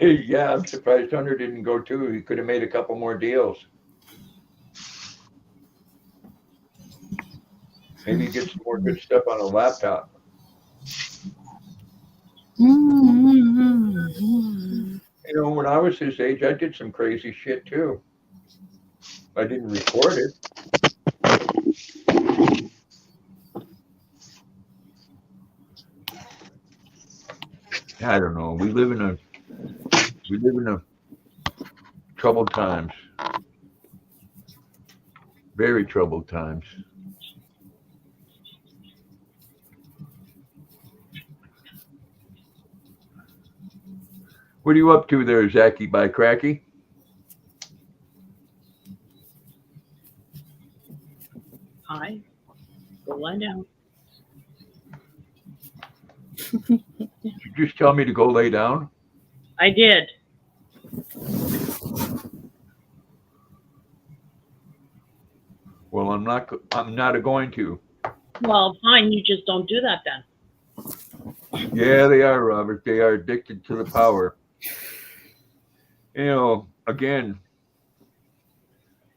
Yeah, I'm surprised Hunter didn't go too. He could have made a couple more deals. Maybe get some more good stuff on a laptop. Mm-hmm. You know, when I was his age, I did some crazy shit too. I didn't record it. I don't know. We live in a troubled times. Very troubled times. What are you up to there, Zachy by Cracky? Hi. Go lie down. Did you just tell me to go lay down? I did. Well, I'm not going to. Well, fine. You just don't do that then. Yeah, they are, Robert. They are addicted to the power. You know, again,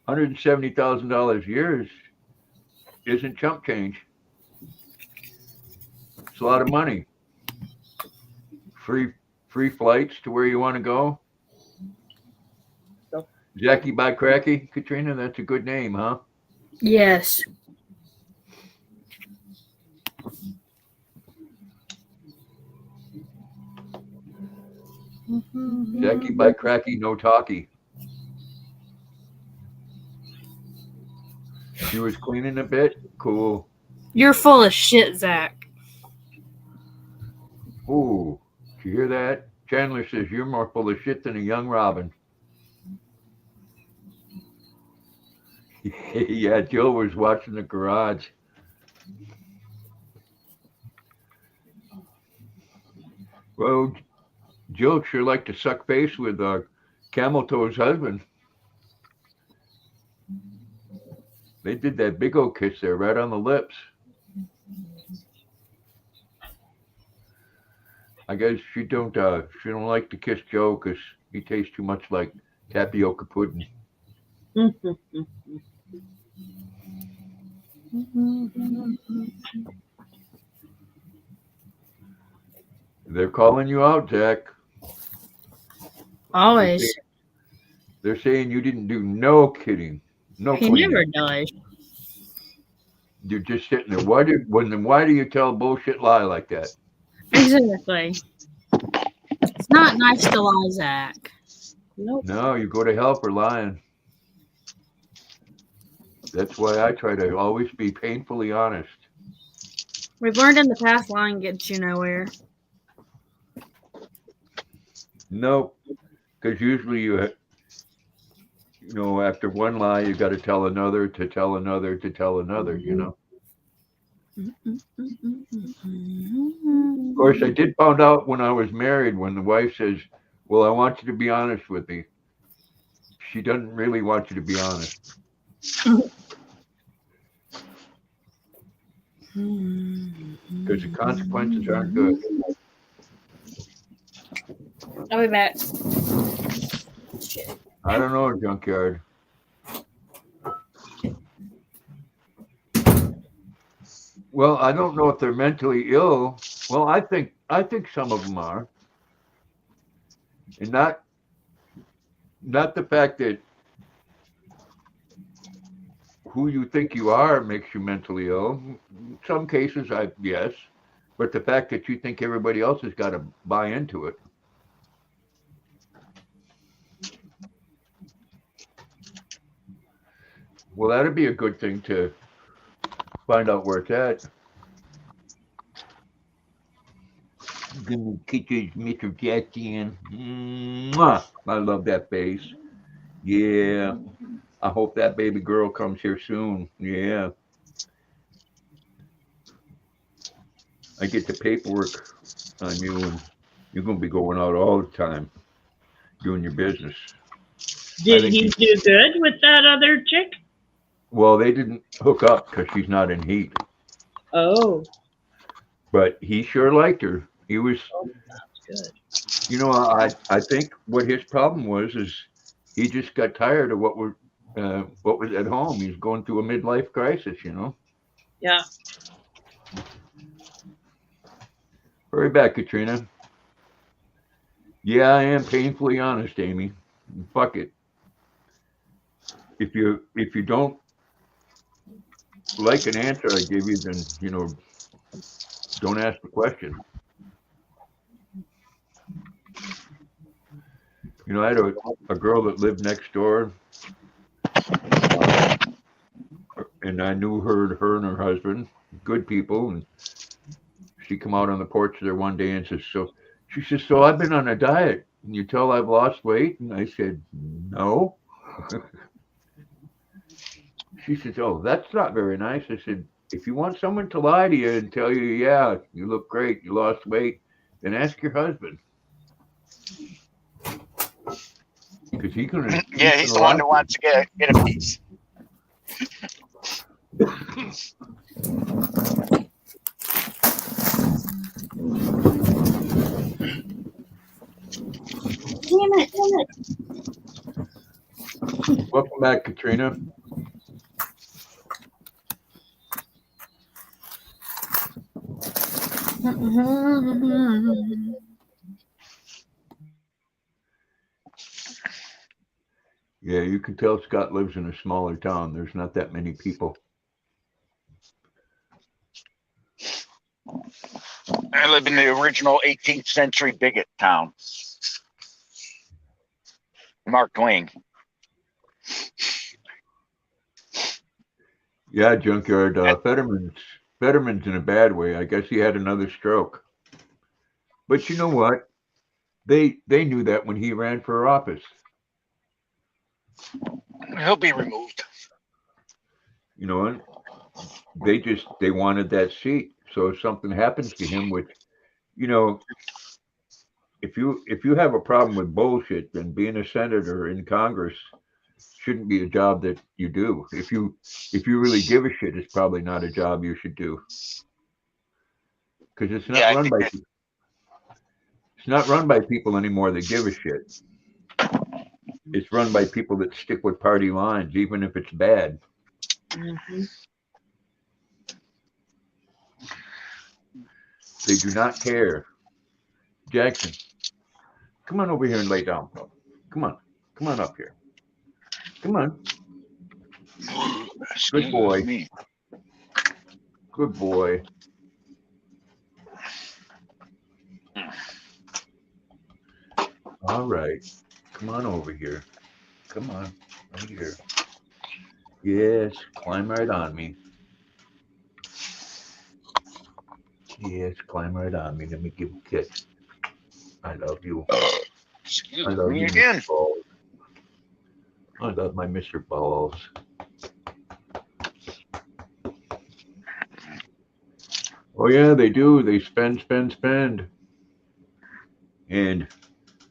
$170,000 a year isn't chump change. It's a lot of money. Free flights to where you want to go. So- Zachy by Cracky, Katrina, that's a good name, huh? Yes. Zachy by Cracky, no talkie. She was cleaning a bit. Cool. You're full of shit, Zach. Ooh, did you hear that? Chandler says you're more full of shit than a young Robin. Yeah, Jill was watching the garage. Well, Jill sure liked to suck face with Camel Toe's husband. They did that big old kiss there, right on the lips. I guess she don't like to kiss Joe because he tastes too much like tapioca pudding. They're calling you out, Zach. Always. They're saying you didn't do no kidding, no He cleaning. never does. You're just sitting there. Why do you tell a bullshit lie like that? Exactly. It's not nice to lie, Zach. Nope. No, you go to hell for lying. That's why I try to always be painfully honest. We've learned in the past lying gets you nowhere. Nope, because usually you know, after one lie, you got to tell another, to tell another, to tell another. You know. Of course, I did find out when I was married when the wife says, "Well, I want you to be honest with me." She doesn't really want you to be honest. Because the consequences aren't good. I'll be back. I don't know, Junkyard. Well, I don't know if they're mentally ill. Well, I think some of them are, and not the fact that who you think you are makes you mentally ill. In some cases, yes, but the fact that you think everybody else has got to buy into it. Well, that'd be a good thing to find out where it's at. Give me kisses, Mr. Jackson. Mwah! I love that face. Yeah. I hope that baby girl comes here soon. Yeah. I get the paperwork on you, and you're going to be going out all the time doing your business. Did he do good with that other chick? Well, they didn't hook up because she's not in heat. Oh. But he sure liked her. He was. Oh, that's good. You know, I think what his problem was is he just got tired of what was at home. He's going through a midlife crisis, you know. Yeah. Hurry back, Katrina. Yeah, I am painfully honest, Amy. Fuck it. If you don't like an answer I give you, then don't ask the question. I had a girl that lived next door, and I knew her and her husband, good people, and she come out on the porch there one day and says, she says, so I've been on a diet. Can you tell I've lost weight? And I said, no. She says, oh, that's not very nice. I said, if you want someone to lie to you and tell you, yeah, you look great, you lost weight, then ask your husband. Because he's gonna He's the one that wants to get a piece. Damn it. Welcome back, Katrina. Yeah, you can tell Scott lives in a smaller town. There's not that many people. I live in the original 18th century bigot town. Mark Twain. Yeah, Junkyard. Fetterman's in a bad way. I guess he had another stroke. But you know what? They knew that when he ran for office. He'll be removed. You know, they wanted that seat. So if something happens to him, which, if you have a problem with bullshit, then being a senator in Congress shouldn't be a job that you do. If you really give a shit, it's probably not a job you should do. Because it's not run by people anymore that give a shit. It's run by people that stick with party lines, even if it's bad. Mm-hmm. They do not care. Jackson, come on over here and lay down, bro. Come on up here. Come on. Good boy. Good boy. All right. Come on over here. Come on. Right here. Yes. Climb right on me. Yes. Climb right on me. Let me give you a kiss. I love you. Excuse I love me you, again. Mr. Balls. I love my Mr. Balls. Oh yeah, they do. They spend. And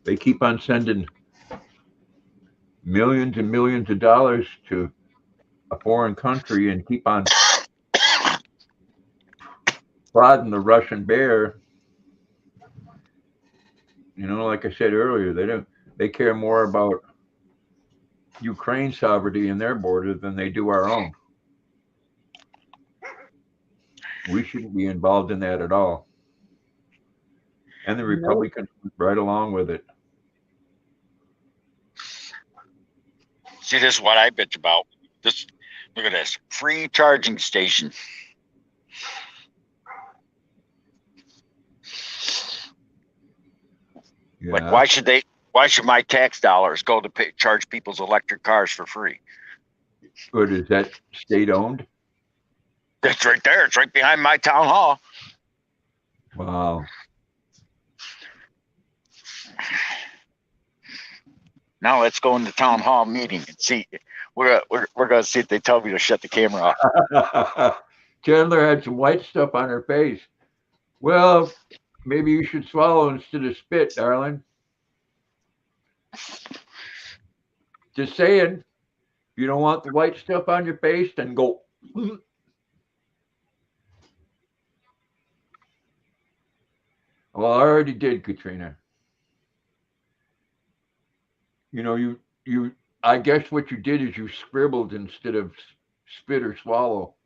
they keep on sending millions and millions of dollars to a foreign country and keep on prodding the Russian bear. Like I said earlier, they care more about Ukraine's sovereignty and their border than they do our own. We shouldn't be involved in that at all. And the Republicans went right along with it. See, this is what I bitch about. Look at this. Free charging station. Yeah. Like, why should my tax dollars go to charge people's electric cars for free? Good. Is that state owned? It's right there. It's right behind my town hall. Wow. Now let's go in the town hall meeting and see. We're going to see if they tell me to shut the camera off. Chandler had some white stuff on her face. Well, maybe you should swallow instead of spit, darling. Just saying. If you don't want the white stuff on your face, then go. Well, I already did, Katrina. I guess what you did is you scribbled instead of spit or swallow.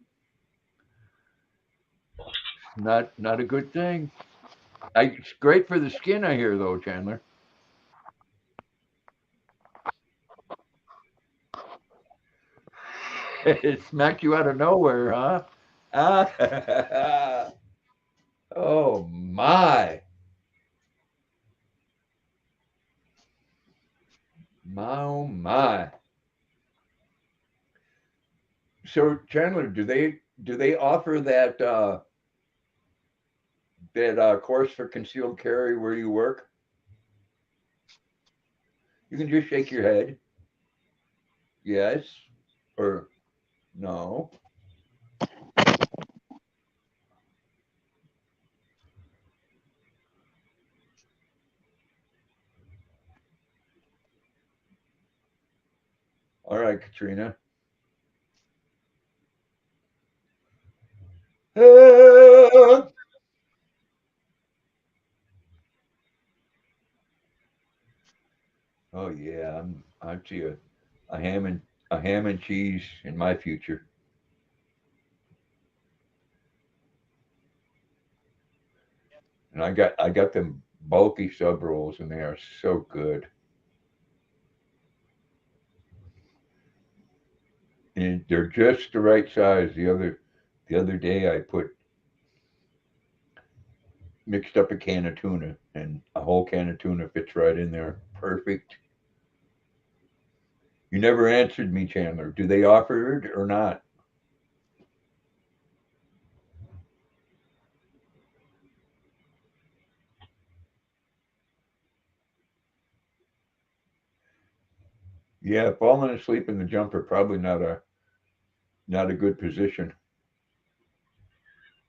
Not a good thing. It's great for the skin, I hear, though, Chandler. It smacked you out of nowhere, huh? Ah, oh my, oh my. So Chandler, do they offer that course for concealed carry where you work? You can just shake your head. Yes or no. All right, Katrina. Ah! Oh yeah, I'm see a ham and a ham and cheese in my future. And I got them bulky sub rolls and they are so good. And they're just the right size. The other day I put mixed up a can of tuna and a whole can of tuna fits right in there. Perfect. You never answered me, Chandler. Do they offer it or not? Yeah, falling asleep in the jumper probably not a good position.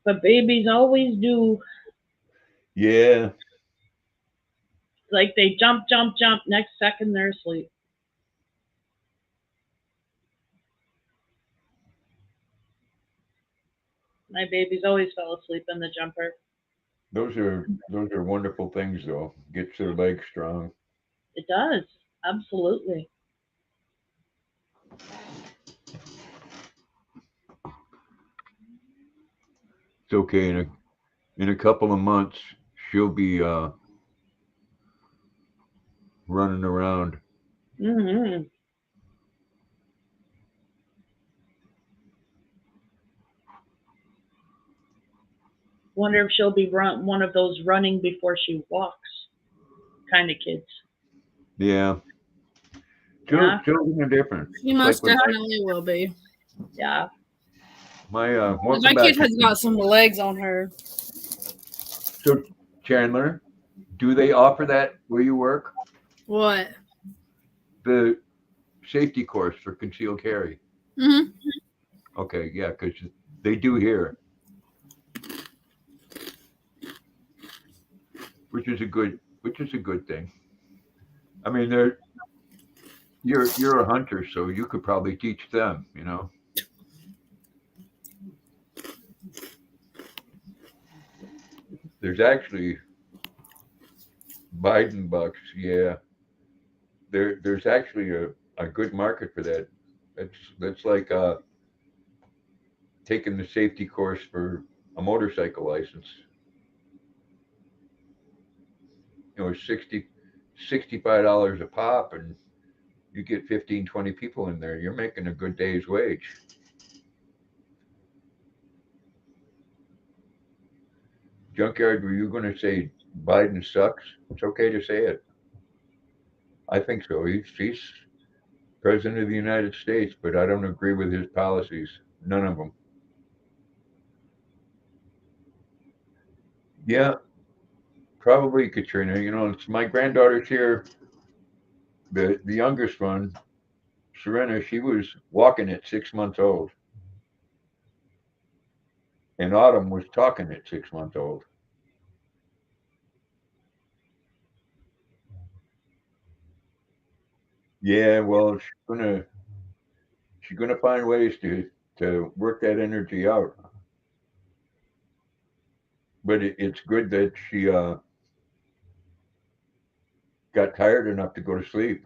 But babies always do. Yeah, Like they jump, jump, jump. Next second they're asleep. My babies always fell asleep in the jumper. those are wonderful things though. Gets their legs strong. It does. Absolutely. It's okay. In a couple of months, she'll be running around. Hmm. Wonder if she'll be one of those running before she walks kind of kids. Yeah, Yeah. children are different. She It's like most with definitely will be. Yeah. my My welcome kid back. has got some legs on her. So Chandler, do they offer that where you work? What? The safety course for concealed carry. Hmm. Okay, yeah, because they do here, which is a good thing. I mean, you're a hunter, so you could probably teach them. There's actually Biden bucks. Yeah, there's actually a good market for that. That's like taking the safety course for a motorcycle license. 65 dollars a pop, and you get 15, 20 people in there. You're making a good day's wage. Junkyard, were you going to say Biden sucks? It's okay to say it. I think so. He's president of the United States, but I don't agree with his policies. None of them. Yeah, probably Katrina. It's my granddaughter's here. The youngest one, Serena, she was walking at 6 months old, and Autumn was talking at 6 months old. Yeah, well, she's gonna find ways to work that energy out. But it's good that she got tired enough to go to sleep.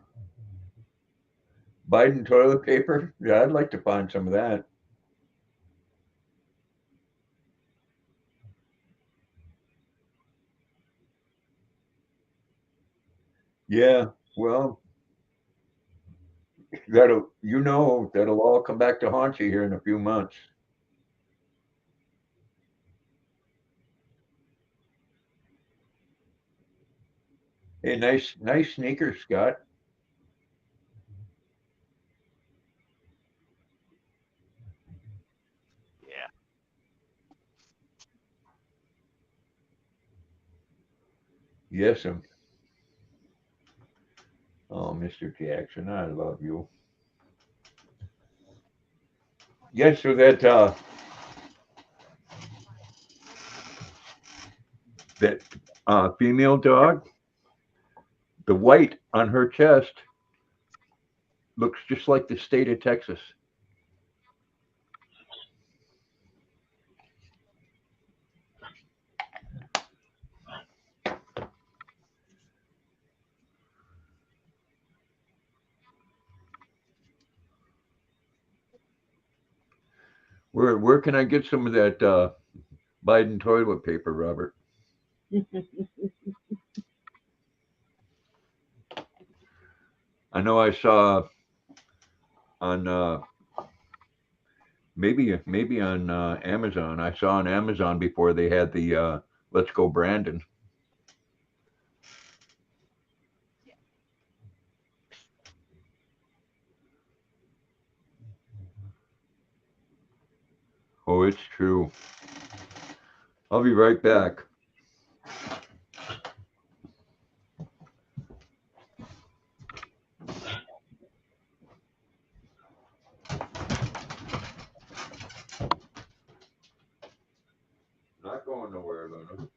Biden toilet paper? Yeah, I'd like to find some of that. Yeah, well, that'll all come back to haunt you here in a few months. Hey, nice sneakers, Scott. Yeah. Yes, oh, Mr. Jackson, I love you. Yes, so that female dog, the white on her chest looks just like the state of Texas. Where can I get some of that Biden toilet paper, Robert? I know I saw on maybe on Amazon. I saw on Amazon before they had the Let's Go Brandon. Oh, it's true. I'll be right back. Not going nowhere, Luna.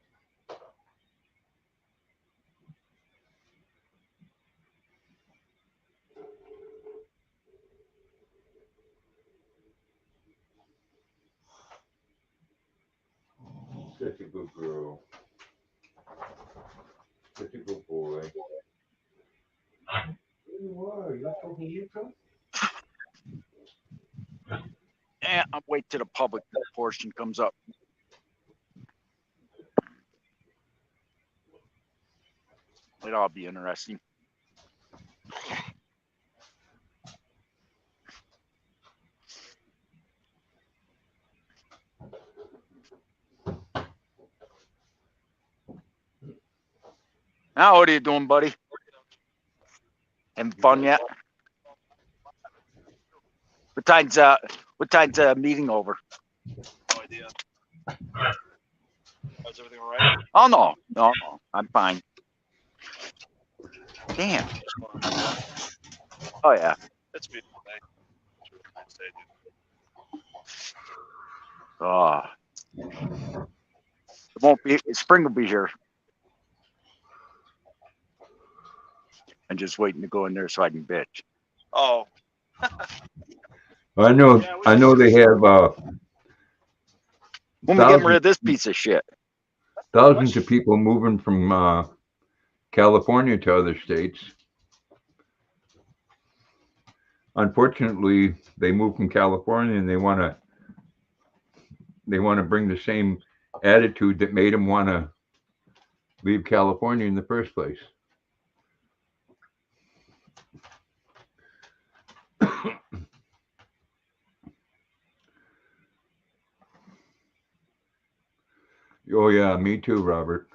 Such a good girl. Such a good boy. There you are. You so handsome. Yeah, I'll wait till the public portion comes up. It'll all be interesting. Now, what are you doing, buddy? Having fun yet? What time's meeting over? No idea. Is everything all right? Oh no, I'm fine. Damn. Just going on my phone. Oh yeah. It's a beautiful day. It's a really nice day, dude. Oh. It won't be. Spring will be here. I'm just waiting to go in there so I can bitch. Oh, I know. Yeah, we I know they have When we getting rid of this piece of shit? thousands of people moving from California to other states. Unfortunately, they moved from California and they want to bring the same attitude that made them want to leave California in the first place. Oh yeah, me too, Robert.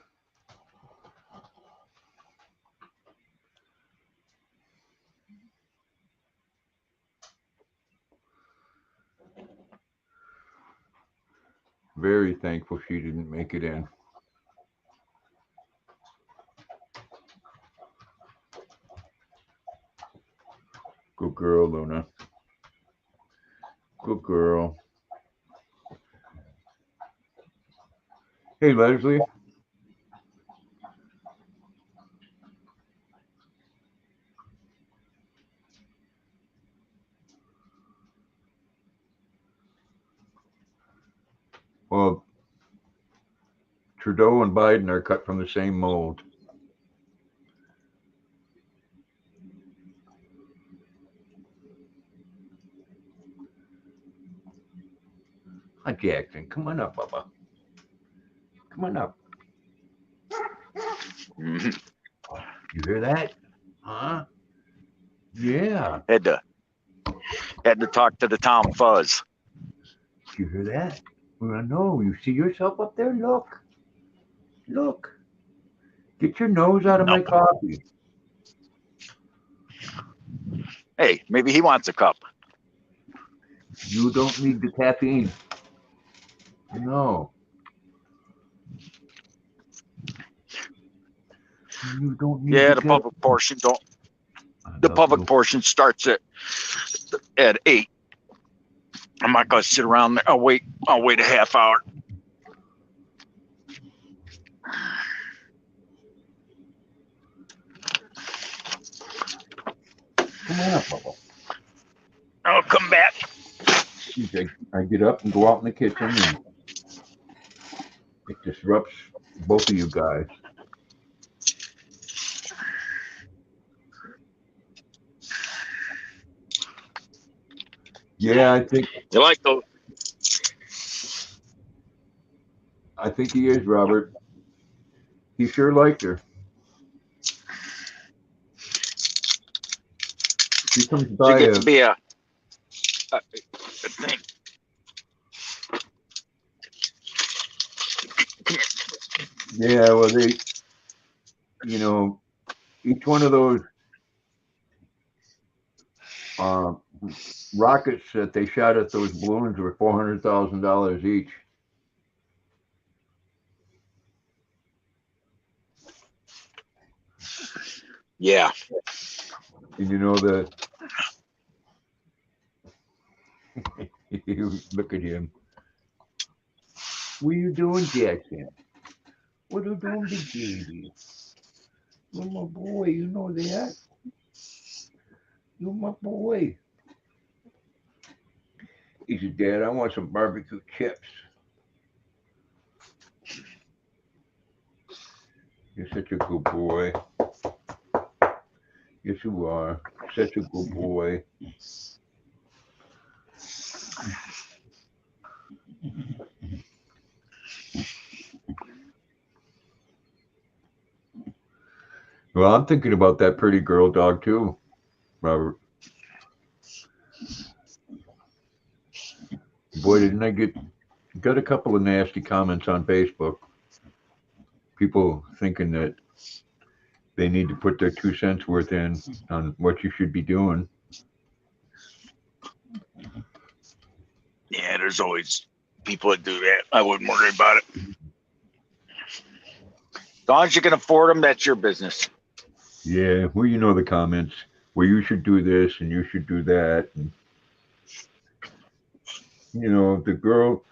Very thankful she didn't make it in. Good girl, Luna. Good girl. Hey, Leslie. Well, Trudeau and Biden are cut from the same mold. Hi, Jackson. Come on up, Bubba. Come on up. Mhm. You hear that? huh? Yeah. Had to talk to the Tom Fuzz. Did you hear that? Well, no, you see yourself up there? Look. Look. Get your nose out of my coffee. Hey, maybe he wants a cup. You don't need the caffeine. No. You don't need Yeah, to the public portion don't. The public portion starts at 8. I'm not gonna sit around there. I'll wait a half hour. Come on up, Bubba. I'll come back. I get up and go out in the kitchen, and it disrupts both of you guys. Yeah, You like those? I think he is, Robert. He sure liked her. She comes You by. get to be a thing. Yeah, well, they, each one of those rockets that they shot at those balloons were $400,000 each. Yeah. And you know the you look at him. What are you doing, Jackson? What are you doing, big baby? You're my boy, you know that? You're my boy. He said, Dad, I want some barbecue chips. You're such a good boy. Yes, you are. Such a good boy. Well, I'm thinking about that pretty girl dog too, Robert. Boy, didn't I got a couple of nasty comments on Facebook. People thinking that they need to put their 2 cents worth in on what you should be doing. Yeah, there's always people that do that. I wouldn't worry about it. As long as you can afford them, that's your business. Yeah, well, you know the comments. Well, you should do this and you should do that. And, the girl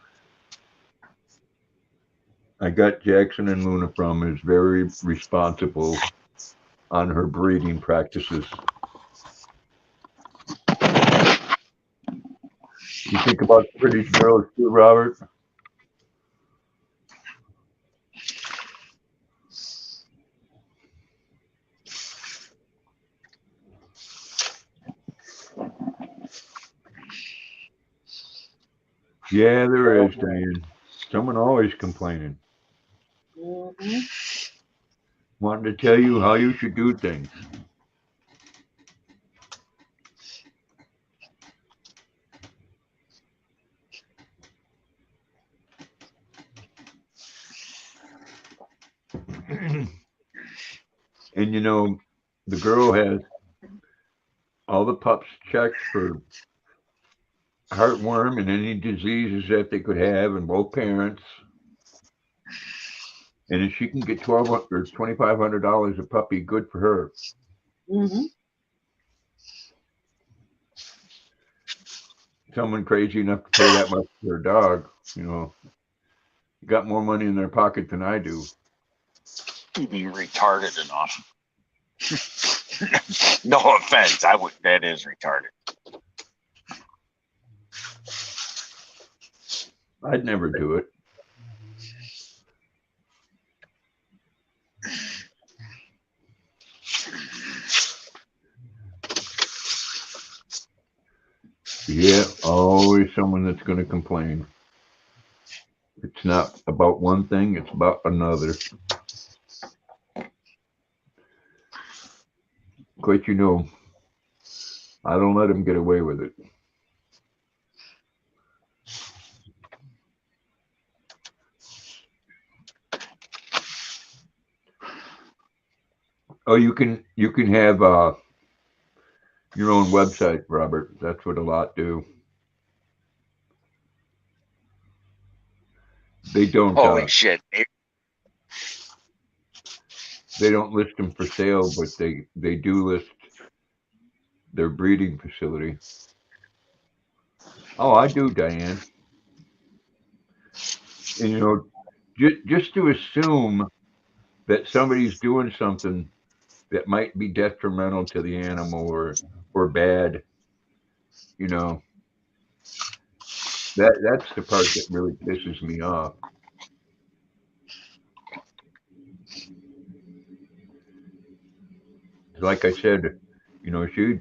I got Jackson and Luna from is very responsible on her breeding practices. You think about British girls too, Robert? Yeah, there is, Diane. Someone always complaining. Mhm. Wanting to tell you how you should do things. And the girl has all the pups checked for heartworm and any diseases that they could have in both parents. And if she can get $1,200 or $2,500 a puppy, good for her. Mhm. Someone crazy enough to pay that much for a dog, got more money in their pocket than I do. You'd be retarded enough. No offense, that is retarded. I'd never do it. Yeah, always someone that's going to complain. It's not about one thing, it's about another. quite you know, I don't let them get away with it. Oh, you can have your own website, Robert. That's what a lot do. They don't Holy shit. they don't list them for sale, but they do list their breeding facility. Oh, I do, Diane. And you know, just to assume that somebody's doing something that might be detrimental to the animal or bad, you know, that's the part that really pisses me off. Like I said, you know, she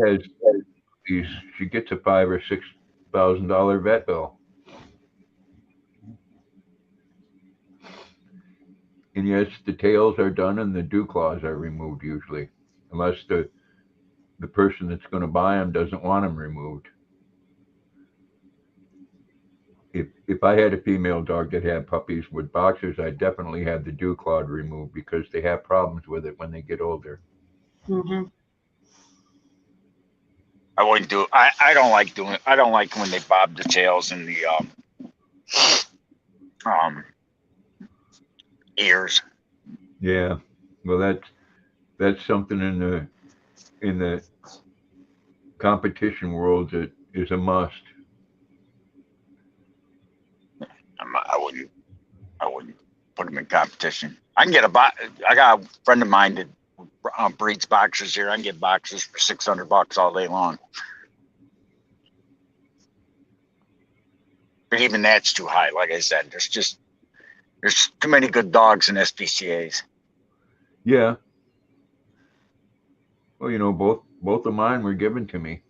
has these she gets a $5,000 or $6,000 vet bill. And yes, the tails are done and the dew claws are removed usually, unless the person that's going to buy them doesn't want them removed. If I had a female dog that had puppies with boxers, I'd definitely have the dew claw removed because they have problems with it when they get older. Mm-hmm. I wouldn't do it. I don't like doing it. I don't like when they bob the tails and the ears. Yeah, well, that's something in the competition world that is a must. I wouldn't put them in competition. I can get I got a friend of mine that breeds boxers here. I can get boxers for $600 all day long. But even that's too high. Like I said, there's too many good dogs in SPCA's. Yeah. Well, you know, both of mine were given to me.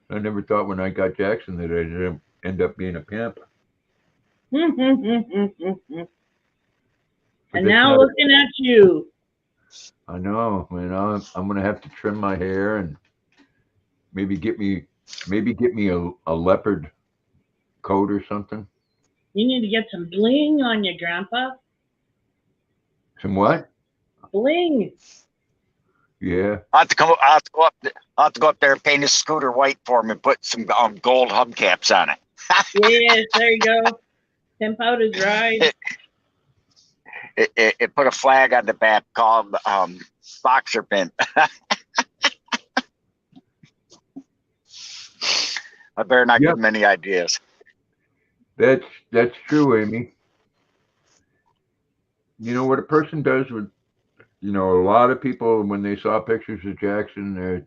I never thought when I got Jackson that I'd end up being a pimp. And But that's now not. looking at you. I know. You know, I'm gonna have to trim my hair and maybe get me a leopard coat or something. You need to get some bling on you, Grandpa. Some what? Bling. Yeah. I have to go up there and paint his scooter white for him and put some gold hubcaps on it. Yes, there you go. Pimp out his ride. It put a flag on the back called Boxer Pimp. I better not Yep. give him any ideas. That's true, Amy. You know what a person does with, you know, a lot of people when they saw pictures of Jackson,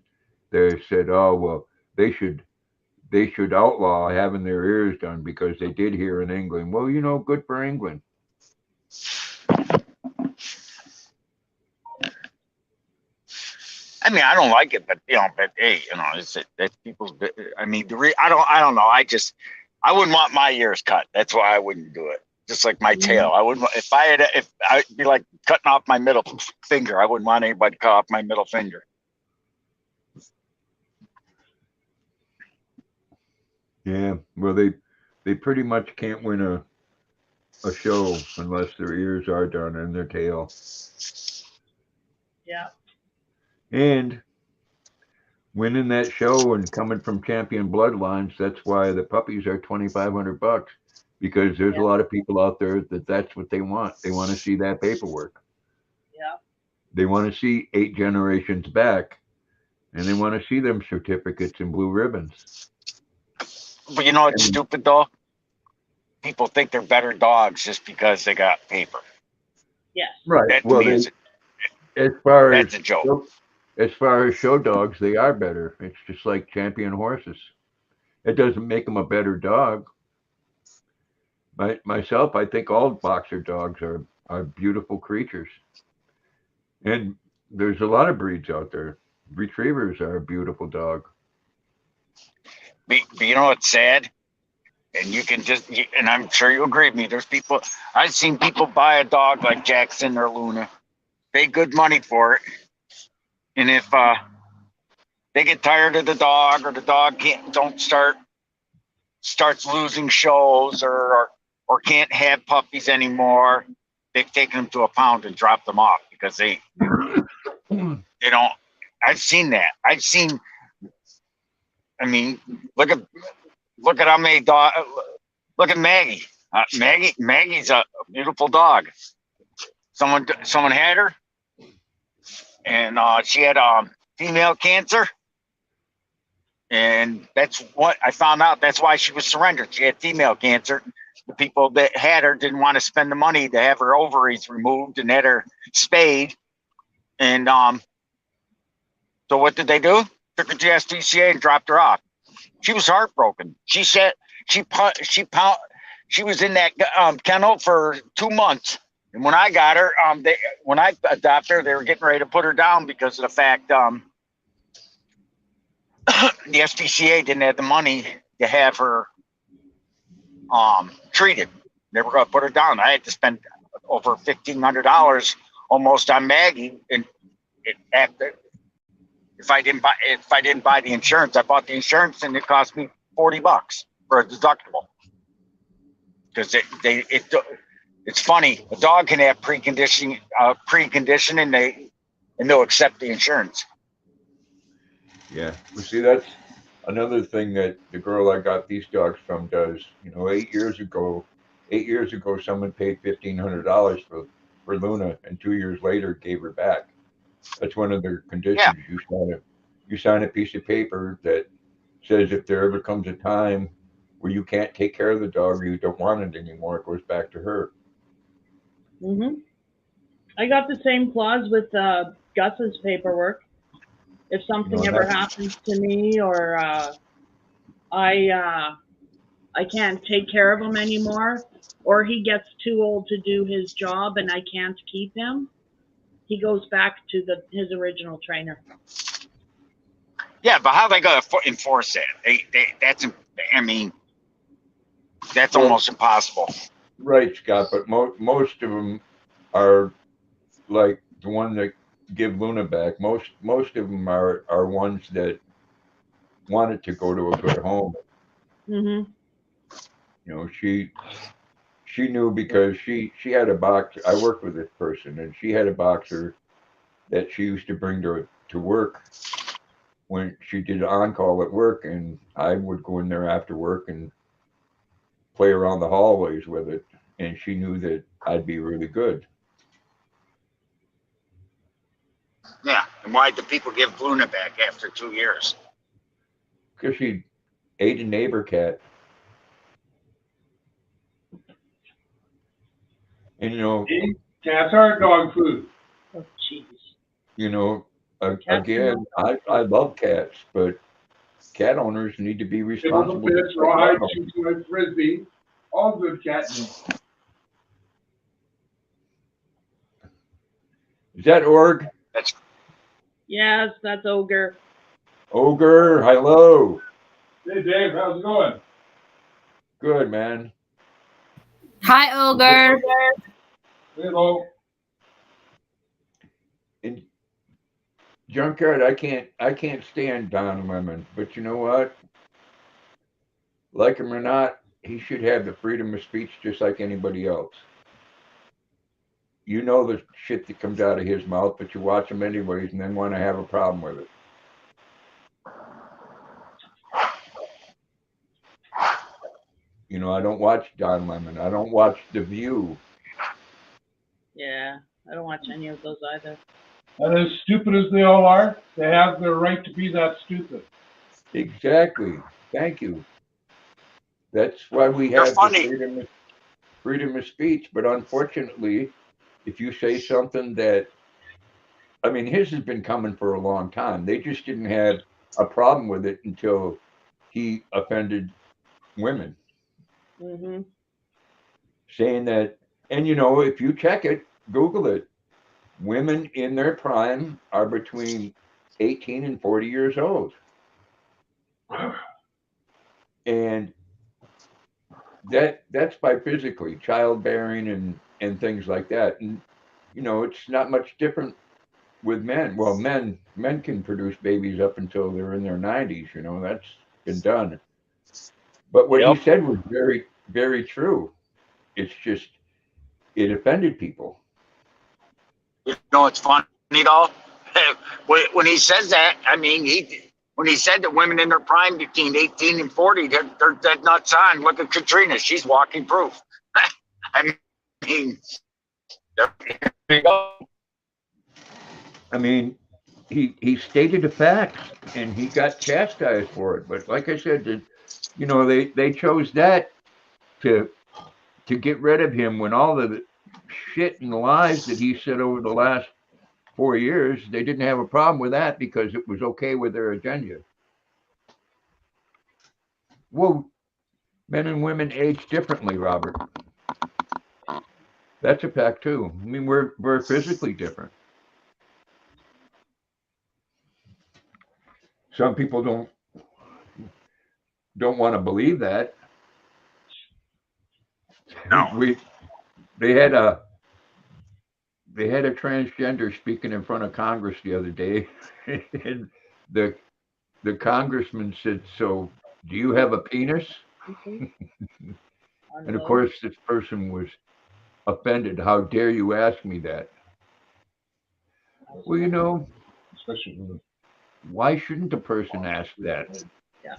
they said, oh well, they should outlaw having their ears done because they did here in England. Well, you know, good for England. I mean, I don't like it, but hey, it's people's. I mean, I don't know. I wouldn't want my ears cut. That's why I wouldn't do it. Just like my tail, I wouldn't. If I'd be like cutting off my middle finger. I wouldn't want anybody to cut off my middle finger. Yeah. Well, they pretty much can't win a show unless their ears are done and their tail. Yeah. And winning that show and coming from champion bloodlines, that's why the puppies are $2,500 because there's a lot of people out there that's what they want. They want to see that paperwork. Yeah. They want to see 8 generations back, and they want to see them certificates and blue ribbons. But you know what's stupid though? People think they're better dogs just because they got paper. Yes. Right. That to Well, me is as far that's a joke. as far as show dogs, they are better. It's just like champion horses. It doesn't make them a better dog. Myself, I think all boxer dogs are beautiful creatures. And there's a lot of breeds out there. Retrievers are a beautiful dog. But you know what's sad And you can just, and I'm sure you agree with me. There's people, I've seen people buy a dog like Jackson or Luna, pay good money for it. And if they get tired of the dog, or the dog starts losing shows, or can't have puppies anymore, they've taken them to a pound and dropped them off because they don't. I've seen that. I mean, look at how many dog. Look at Maggie. Maggie's a beautiful dog. Someone had her, and she had female cancer, and that's what I found out. That's why she was surrendered. She had female cancer. The people that had her didn't want to spend the money to have her ovaries removed and had her spayed. And so what did they do? Took her to SPCA and dropped her off. She was heartbroken. She said she was in that kennel for 2 months. And when I got her, when I adopted her, they were getting ready to put her down because of the fact the SPCA didn't have the money to have her treated. They were going to put her down. I had to spend over $1,500 almost on Maggie, and after. If I didn't buy the insurance, I bought the insurance and it cost me $40 for a deductible. Because it's funny, a dog can have preconditioning and they'll accept the insurance. Yeah. Well, see, that's another thing that the girl I got these dogs from does. 8 years ago, someone paid $1,500 for Luna, and 2 years later gave her back. That's one of their conditions. Yeah. You sign a piece of paper that says if there ever comes a time where you can't take care of the dog or you don't want it anymore, it goes back to her. Mm-hmm. I got the same clause with Gus's paperwork. If something ever happens to me, or I can't take care of him anymore, or he gets too old to do his job and I can't keep him, he goes back to his original trainer. Yeah, but how are they going to enforce that? That's almost impossible. Right, Scott. But most of them are like the one that give Luna back. Most of them are ones that wanted to go to a good home. Mm-hmm. She knew because she had a box. I worked with this person, and she had a boxer that she used to bring to work when she did on-call at work, and I would go in there after work and play around the hallways with it, and she knew that I'd be really good. Yeah, and why did people give Luna back after 2 years? Because she ate a neighbor cat. And cats are dog food. Oh, jeez. Again, I love cats, but cat owners need to be responsible. Rawhide, shoot frisbee, all good cat names. Is that Org? Yes, that's Ogre. Ogre, hello. Hey Dave, how's it going? Good, man. Hi, Ogre. Hello. In Junkyard, I can't stand Don Lemon, but you know what? Like him or not, he should have the freedom of speech just like anybody else. You know the shit that comes out of his mouth, but you watch him anyways and then want to have a problem with it. I don't watch Don Lemon. I don't watch The View. Yeah, I don't watch any of those either. And as stupid as they all are, they have the right to be that stupid. Exactly. Thank you. That's why we have the freedom of speech. But unfortunately, if you say something that, his has been coming for a long time. They just didn't have a problem with it until he offended women. Mm-hmm. Saying that, and if you check it, Google it, women in their prime are between 18 and 40 years old. And that's by physically childbearing and things like that. And you know, it's not much different with men. Well, men can produce babies up until they're in their 90s. You know, that's been done. But what he Yep. said was very, very true. It's just it offended people. You know, it's funny though. When he says that, I mean, when he said that women in their prime between 18 and 40, they're dead nuts on. Look at Katrina; she's walking proof. I mean, there you go. I mean, he stated the facts and he got chastised for it. But like I said, you know, they chose that to get rid of him when all the shit and lies that he said over the last 4 years, they didn't have a problem with that because it was okay with their agenda. Well, men and women age differently, Robert. That's a fact too. I mean, we're physically different. Some people don't want to believe that. No. They had a transgender speaking in front of Congress the other day, and the congressman said, "So, do you have a penis?" And of course, this person was offended. How dare you ask me that? Well, you know, Especially with why shouldn't a person ask that? Yeah.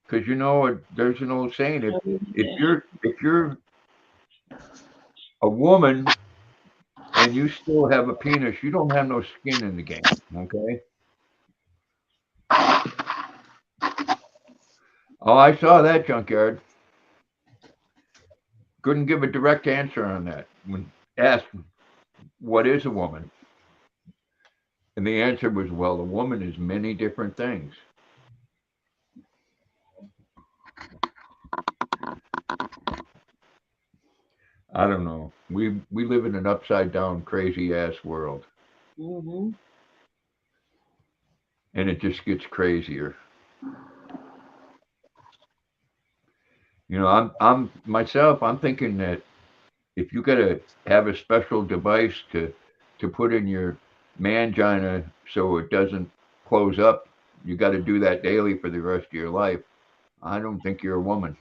Because you know, there's an old saying: if you're a woman and you still have a penis, you don't have no skin in the game. Okay. Oh, I saw that, Junkyard. Couldn't give a direct answer on that when asked what is a woman, and the answer was, well, a woman is many different things. I don't know. We live in an upside down, crazy ass world, Mm-hmm. and it just gets crazier. You know, I'm myself. I'm thinking that if you gotta have a special device to put in your mangina so it doesn't close up, you got to do that daily for the rest of your life. I don't think you're a woman.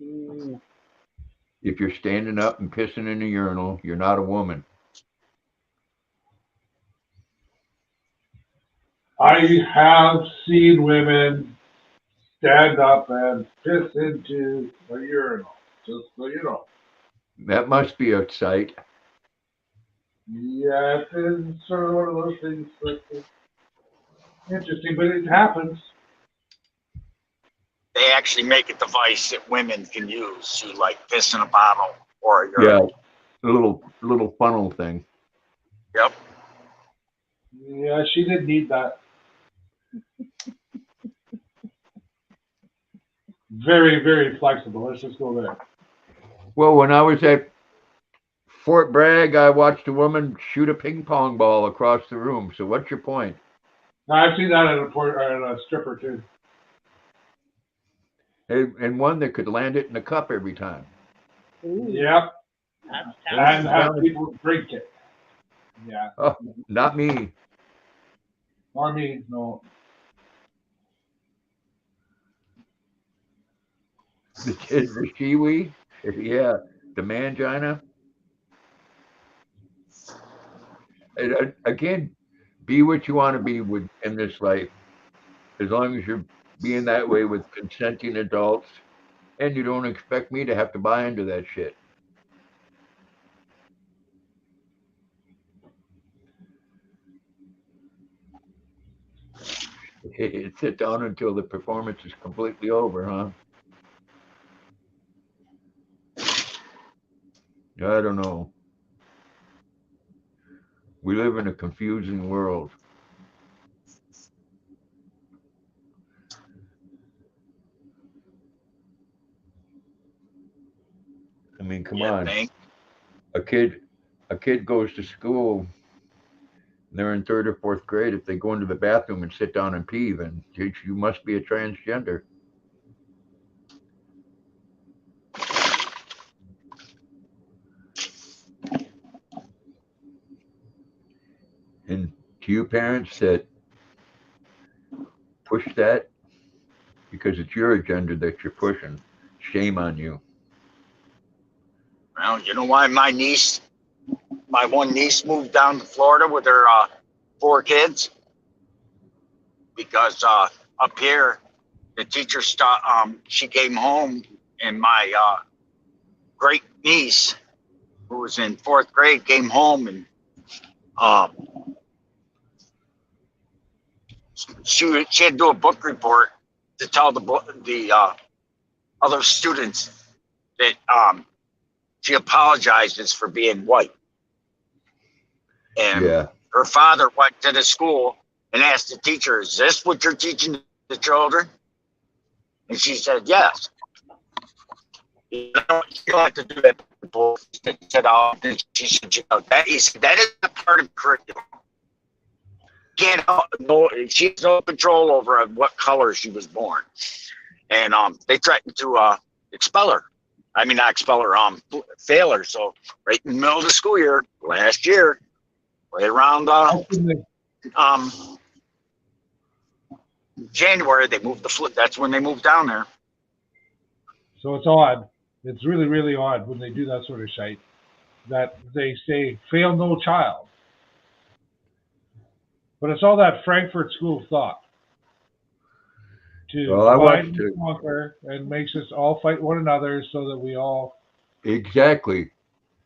Mm. If you're standing up and pissing in a urinal, you're not a woman. I have seen women stand up and piss into a urinal, just so you know. That must be a sight. Yeah, it's sort of one of those things that's interesting, but it happens. They actually make a device that women can use to like piss in a bottle or a Yeah, urinal. a little funnel thing. Yep. Yeah, she didn't need that. Very, very flexible. Let's just go there. Well, when I was at Fort Bragg, I watched a woman shoot a ping pong ball across the room. So what's your point? Now, I've seen that at a stripper too, And one that could land it in a cup every time. Ooh, yep, that's and talented. have people drink it. Yeah, Oh, not me. or me, no. The shiwi, yeah, the mangina. And, again, be what you want to be with in this life, as long as you're being that way with consenting adults, and you don't expect me to have to buy into that shit. Sit down until the performance is completely over, huh? I don't know. We live in a confusing world. I mean, come Yeah, on. thank. A kid a kid goes to school, they're in third or fourth grade. If they go into the bathroom and sit down and pee, then you must be a transgender. And to you parents that push that because it's your agenda that you're pushing, shame on you. Well, you know why my one niece moved down to Florida with her 4 kids? Because up here, the teacher she came home, and my great niece, who was in 4th grade, came home, and she had to do a book report to tell the other students that she apologizes for being white. And Yeah. her father went to the school and asked the teacher, "Is this what you're teaching the children?" And she said, "Yes." You don't have to do that. She said, she said, that is a part of the curriculum. Can't no, she has no control over what color she was born. And they threatened to expel her. I mean, not expel her, fail her. So right in the middle of the school year, last year, right around January, they moved that's when they moved down there. So it's odd. It's really, really odd when they do that sort of shit, that they say, fail no child. But it's all that Frankfurt School of thought. To Well, I divide watched and it. conquer, and makes us all fight one another so that we all, Exactly.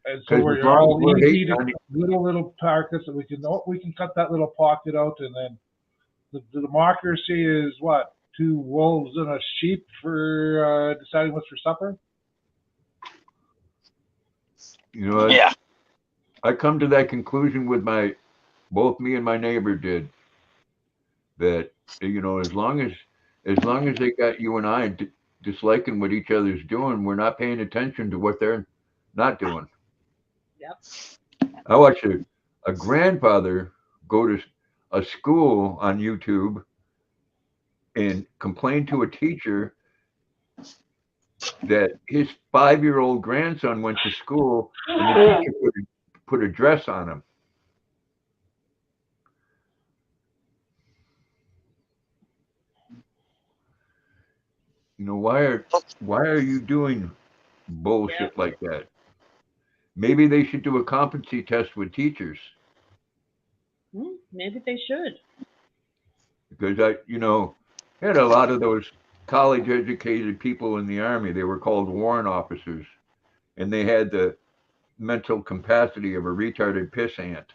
and so 'Cause we're as long as all we're easy hating to on little pockets that we can cut that little pocket out, and then the democracy is what? 2 wolves and a sheep for deciding what's for supper? You know, Yeah. I come to that conclusion with both me and my neighbor did, that, you know, as long as they got you and I disliking what each other's doing, we're not paying attention to what they're not doing. Yep. I watched a grandfather go to a school on YouTube and complain to a teacher that his 5-year-old grandson went to school and the teacher put a dress on him. You know, why are you doing bullshit like that? Maybe they should do a competency test with teachers, Maybe they should. because had a lot of those college educated people in the army. They were called warrant officers, and they had the mental capacity of a retarded pissant.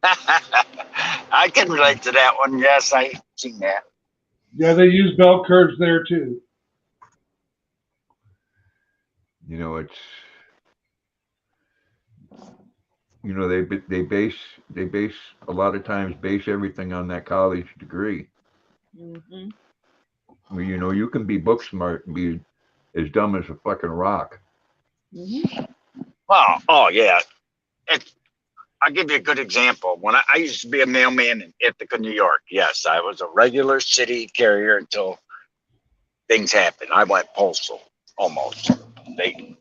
I can relate to that one. Yes, I've seen that. Yeah, they use bell curves there too. You know, it's they base a lot of times base everything on that college degree. Mm-hmm. Well, you can be book smart and be as dumb as a fucking rock. Mm-hmm. Well, oh yeah. I'll give you a good example. When I used to be a mailman in Ithaca, New York. Yes, I was a regular city carrier until things happened. I went postal almost. I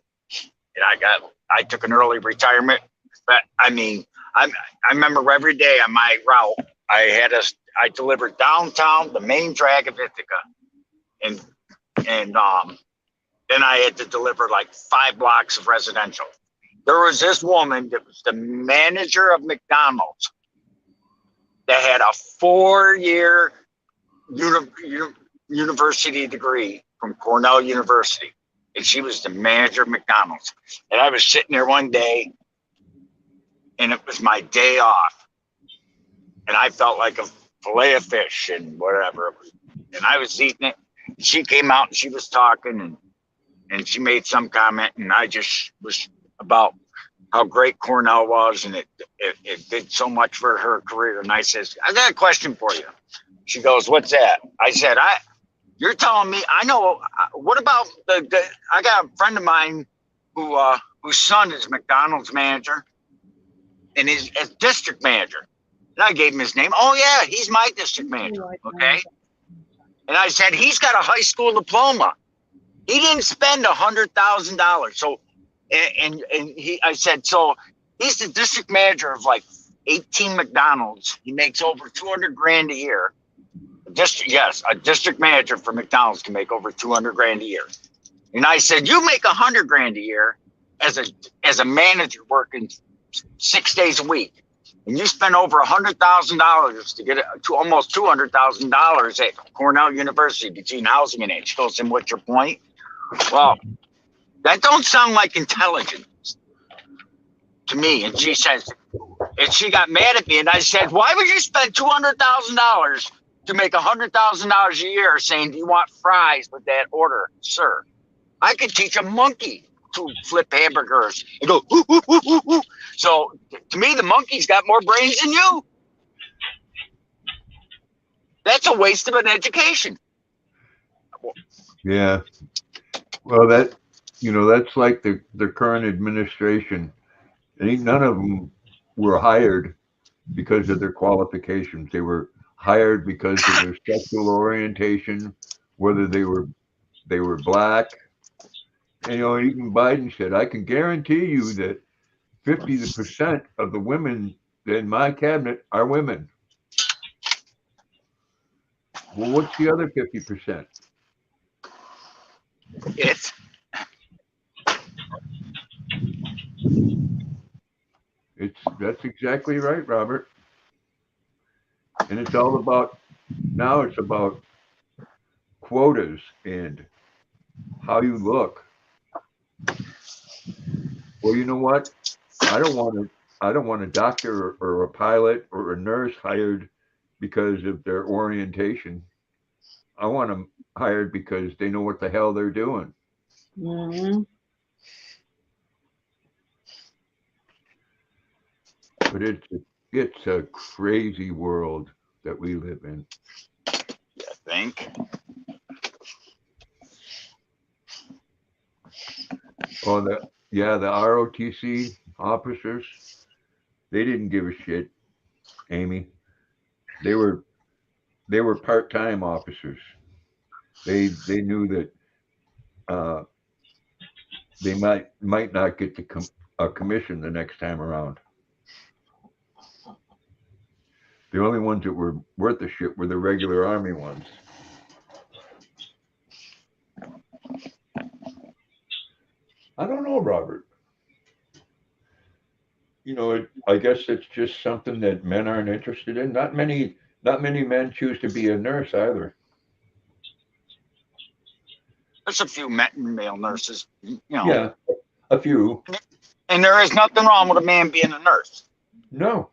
took an early retirement. But I mean, I remember every day on my route, I delivered downtown, the main drag of Ithaca, and then I had to deliver like 5 blocks of residential. There was this woman that was the manager of McDonald's that had a 4-year university degree from Cornell University, and she was the manager of McDonald's. And I was sitting there one day, and it was my day off, and I felt like a fillet of fish and whatever it was, and I was eating it. She came out and she was talking, and she made some comment, and I just was about how great Cornell was, and it did so much for her career. And I says, "I got a question for you." She goes, "What's that?" I said, "You're telling me I know. What about I got a friend of mine whose son is McDonald's manager, and is as district manager." And I gave him his name. "Oh yeah, he's my district manager." Okay. And I said, "He's got a high school diploma. He didn't spend $100,000. So, I said, so he's the district manager of like 18 McDonald's. He makes over 200 grand a year. A district manager for McDonald's can make over 200 grand a year. And I said, you make 100 grand a year as a manager working 6 days a week, and you spend over $100,000 to get it to almost $200,000 at Cornell University between housing and it. She goes, and what's your point? Well, that don't sound like intelligence to me. And she says, and she got mad at me, and I said, why would you spend $200,000 to make $100,000 a year saying, do you want fries with that order, sir? I could teach a monkey to flip hamburgers and go, ooh, ooh, ooh, ooh, ooh. So to me, the monkey's got more brains than you. That's a waste of an education. Yeah. Well, that's like the current administration. None of them were hired because of their qualifications. They were hired because of their sexual orientation, whether they were black. And, even Biden said, I can guarantee you that 50% of the women in my cabinet are women. Well, what's the other 50%? That's exactly right, Robert. And it's about quotas and how you look. Well, you know what? I don't want a doctor or a pilot or a nurse hired because of their orientation. I want them hired because they know what the hell they're doing. Mhm. But it's a crazy world that we live in. You think? Oh, the ROTC officers, they didn't give a shit, Amy. They were part-time officers. They knew that they might not get a commission the next time around. The only ones that were worth the shit were the regular Army ones. I don't know, Robert. I guess it's just something that men aren't interested in. Not many men choose to be a nurse either. There's a few male nurses, Yeah, a few. And there is nothing wrong with a man being a nurse. No.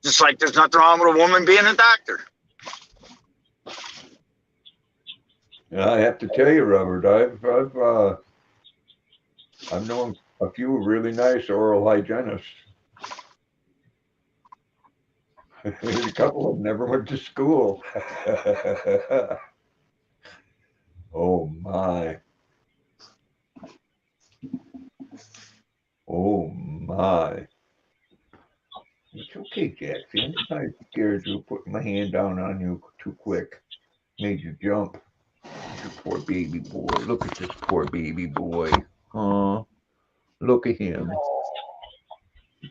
Just like there's nothing wrong with a woman being a doctor. I have to tell you, Robert, I've known a few really nice oral hygienists. A couple of them never went to school. Oh my. Oh my. It's okay, Jackson. I'm just not scared you putting my hand down on you too quick. Made you jump. You poor baby boy. Look at this poor baby boy. Look at him.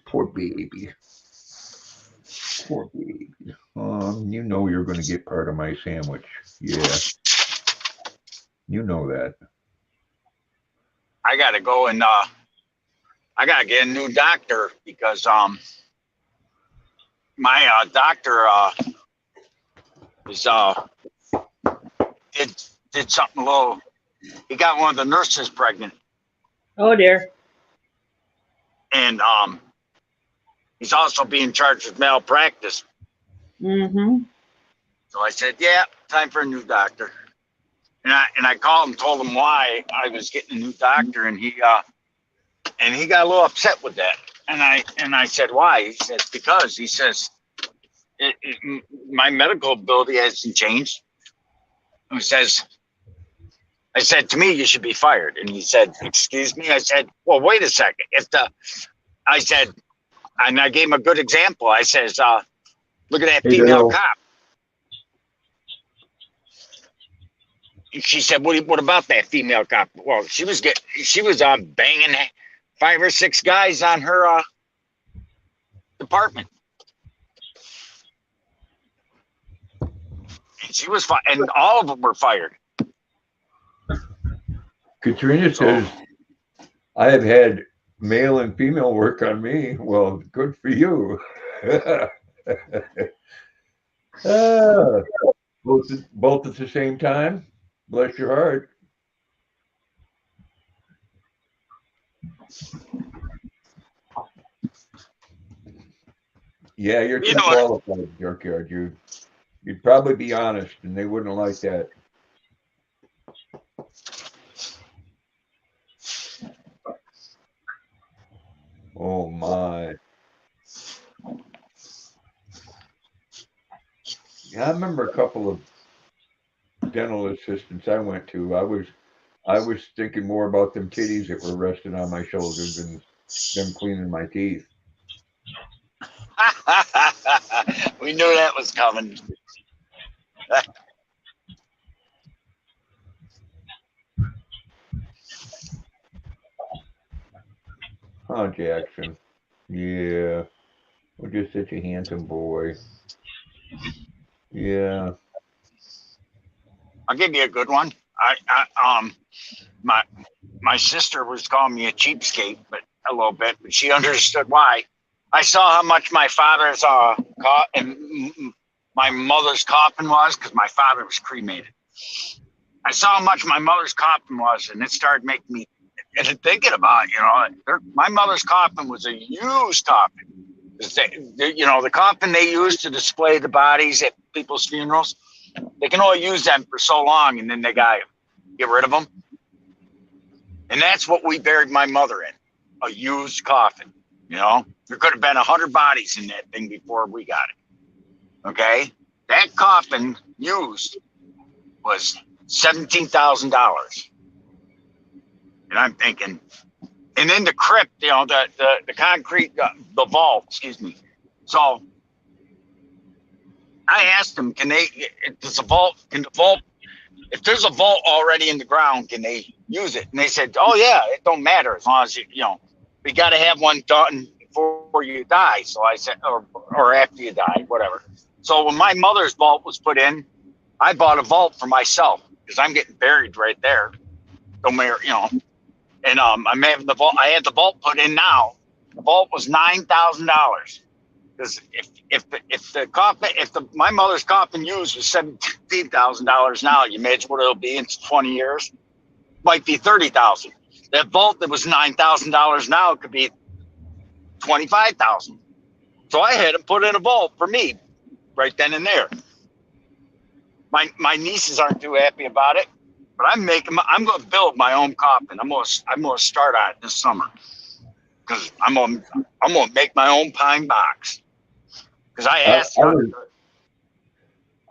Poor baby. Poor baby. You know you're going to get part of my sandwich. Yeah. You know that. I got to go and I got to get a new doctor because my doctor is did something low. He got one of the nurses pregnant. Oh dear. And he's also being charged with malpractice. Mm-hmm. So I said, yeah, time for a new doctor. And I called and told him why I was getting a new doctor, and he got a little upset with that. And I said, why? He says, because he says my medical ability hasn't changed. He says, I said, to me, you should be fired. And he said, excuse me? I said, well, wait a second. I said, and I gave him a good example. I says, look at that female cop. She said, what about that female cop? Well, she was banging 5 or 6 guys on her, the department. And she was and all of them were fired. Katrina says, I have had male and female work on me. Well, good for you. Both at the same time. Bless your heart. Yeah, you're too qualified, Junkyard. You'd probably be honest, and they wouldn't like that. Oh my. Yeah, I remember a couple of dental assistants I went to. I was thinking more about them titties that were resting on my shoulders than them cleaning my teeth. We knew that was coming. Huh, Jackson? Yeah. We're just such a handsome boy. Yeah. I'll give you a good one. My sister was calling me a cheapskate, but a little bit, but she understood why. I saw how much my father's and my mother's coffin was, because my father was cremated. I saw how much my mother's coffin was, and it started making me thinking about, my mother's coffin was a used coffin. The coffin they used to display the bodies at people's funerals, they can only use them for so long, and then they got to get rid of them. And that's what we buried my mother in, a used coffin. There could have been 100 bodies in that thing before we got it. Okay, that coffin used was $17,000, and I'm thinking, and then the crypt, the concrete, the vault, excuse me. So I asked them, can the vault, if there's a vault already in the ground, can they use it? And they said, oh yeah, it don't matter as long as we got to have one done before you die. So I said, or after you die, whatever. So when my mother's vault was put in, I bought a vault for myself because I'm getting buried right there. Don't matter, And I'm having the vault. I had the vault put in now. The vault was $9,000 because if my mother's coffin used was $17,000 now, you imagine what it'll be in 20 years. Might be $30,000. That vault that was $9,000 now could be $25,000. So I had him put in a vault for me right then and there. My nieces aren't too happy about it, but I'm going to build my own coffin. I'm going to start on it this summer because I'm going to make my own pine box. Because I asked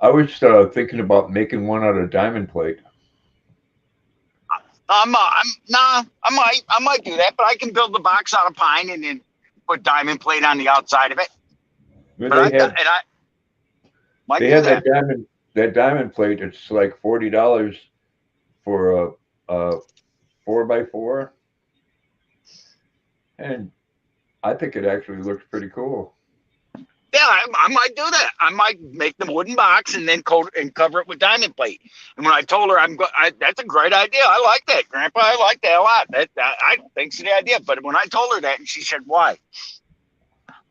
I was thinking about making one out of diamond plate. I might do that, but I can build the box out of pine and then put diamond plate on the outside of it. They have that diamond plate. It's like $40 for a 4x4, and I think it actually looks pretty cool. Yeah, I might do that. I might make the wooden box and then coat and cover it with diamond plate. And when I told her that's a great idea. I like that, Grandpa. I like that a lot. I think it's the idea. But when I told her that, and she said, "Why?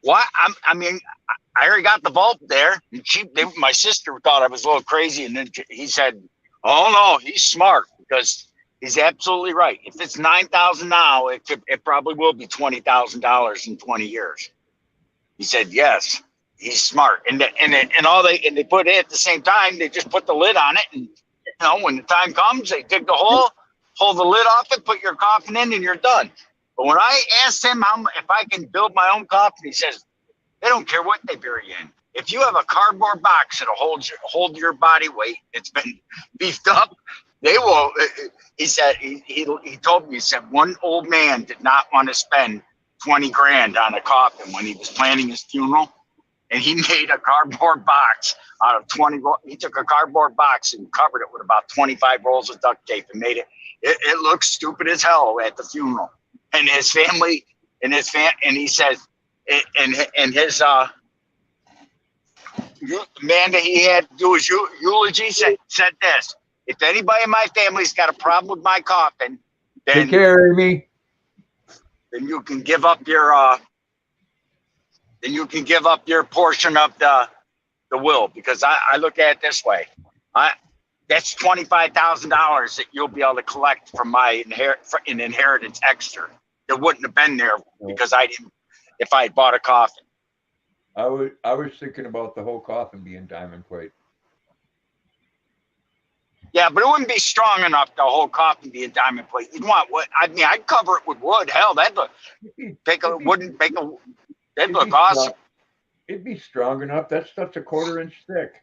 Why?" I already got the vault there, and my sister thought I was a little crazy, and then he said, "Oh no, he's smart because he's absolutely right. If it's $9,000 now, it probably will be $20,000 in 20 years." He said, "Yes, he's smart." And they put it at the same time. They just put the lid on it, and when the time comes, they dig the hole, pull the lid off it, put your coffin in, and you're done. But when I asked him if I can build my own coffin, he says they don't care what they bury in. If you have a cardboard box that'll hold your body weight, it's been beefed up, they will. He said he told me, he said one old man did not want to spend 20 grand on a coffin when he was planning his funeral, and he made a cardboard box out of 20. He took a cardboard box and covered it with about 25 rolls of duct tape and made it look stupid as hell at the funeral. And his family and he said and his man that he had do his eulogy said this: if anybody in my family's got a problem with my coffin, Take then care, Amy. you can give up your portion of the will, because I look at it this way. That's $25,000 that you'll be able to collect from my inheritance extra that wouldn't have been there because I didn't, if I had bought a coffin. I was thinking about the whole coffin being diamond plate. Yeah, but it wouldn't be strong enough, the whole coffin being diamond plate. You'd want wood. I mean, I'd cover it with wood. Hell, that'd look awesome. It'd be strong enough. That stuff's a 1/4 inch thick.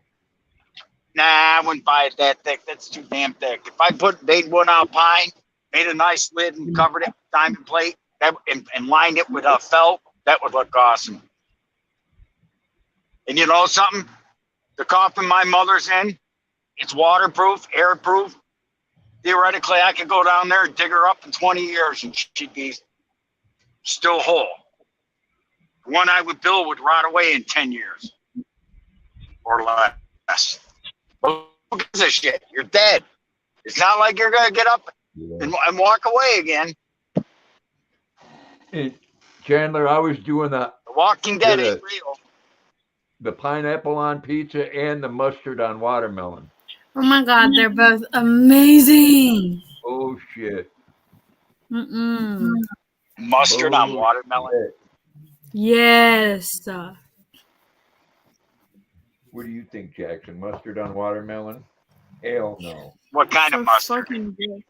Nah, I wouldn't buy it that thick. That's too damn thick. If I made wood out of pine, made a nice lid and covered it with diamond plate, and lined it with felt, that would look awesome. And you know something? The coffin my mother's in, it's waterproof, airproof. Theoretically, I could go down there and dig her up in 20 years and she'd be still whole. The one I would build would rot away in 10 years or less. Who gives a shit? You're dead. It's not like you're going to get up and walk away again. Hey, Chandler, I was doing the Walking Dead ain't real. pineapple on pizza and the mustard on watermelon. Oh my God, they're both amazing. Oh shit! Mustard on watermelon. Yes. What do you think, Jackson? Mustard on watermelon? Hell no. What kind of mustard? Fucking good.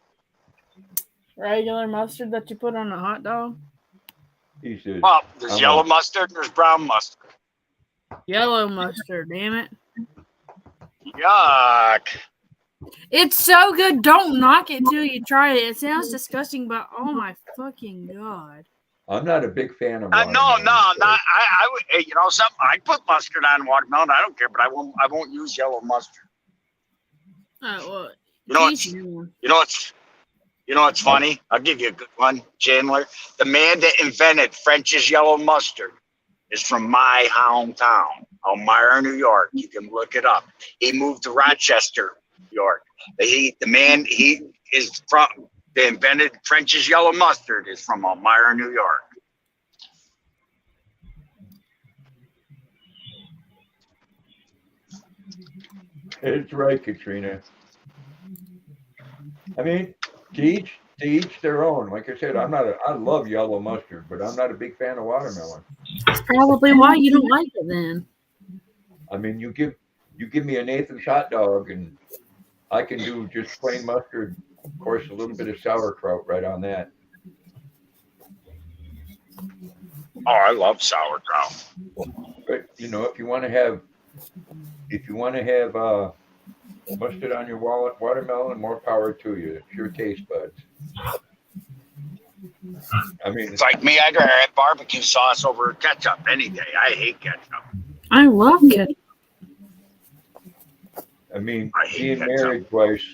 Regular mustard that you put on a hot dog. He says, Well, there's yellow mustard and there's brown mustard. Yellow mustard, damn it. Yuck. It's so good. Don't knock it till you try it. It sounds disgusting, but oh my fucking God. I'm not a big fan of No, watermelon. not. I would. Hey, you know something? I put mustard on watermelon. I don't care, but I won't use yellow mustard. Well, You know what's funny? I'll give you a good one, Chandler. The man that invented French's yellow mustard is from my hometown, Elmira, New York. You can look it up. He moved to Rochester, New York. He is from. They invented French's yellow mustard is from Elmira, New York. It's right, Katrina. I mean, to each their own. Like I said, I love yellow mustard, but I'm not a big fan of watermelon. That's probably why you don't like it then. I mean, you give me a Nathan's hot dog and I can do just plain mustard. Of course, a little bit of sauerkraut right on that. Oh, I love sauerkraut. But you know, if you want to have mustard on your watermelon, more power to you. It's your taste buds. I mean, It's like me. I'd rather have barbecue sauce over ketchup any day. I hate ketchup. I love it. I mean, I hate being ketchup. married twice,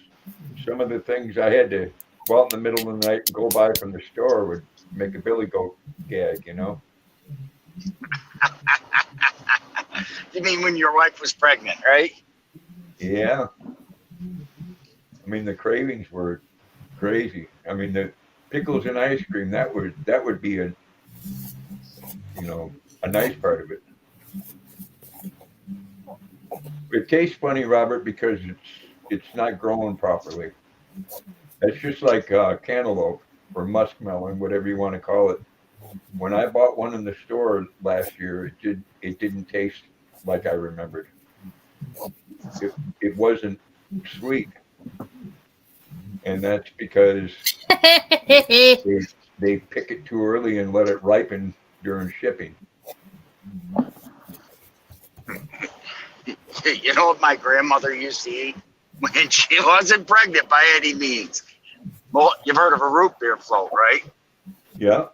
some of the things I had to go out in the middle of the night and go buy from the store would make a billy goat gag, you know? You mean when your wife was pregnant, right? Yeah. I mean, the cravings were crazy. I mean, the pickles and ice cream, that would be a nice part of it. It tastes funny, Robert, because it's not grown properly. It's just like cantaloupe or muskmelon, whatever you want to call it. When I bought one in the store last year, it didn't taste like I remembered. It wasn't sweet, and that's because they pick it too early and let it ripen during shipping. You know what my grandmother used to eat when she wasn't pregnant by any means? Well, you've heard of a root beer float, right? Yeah.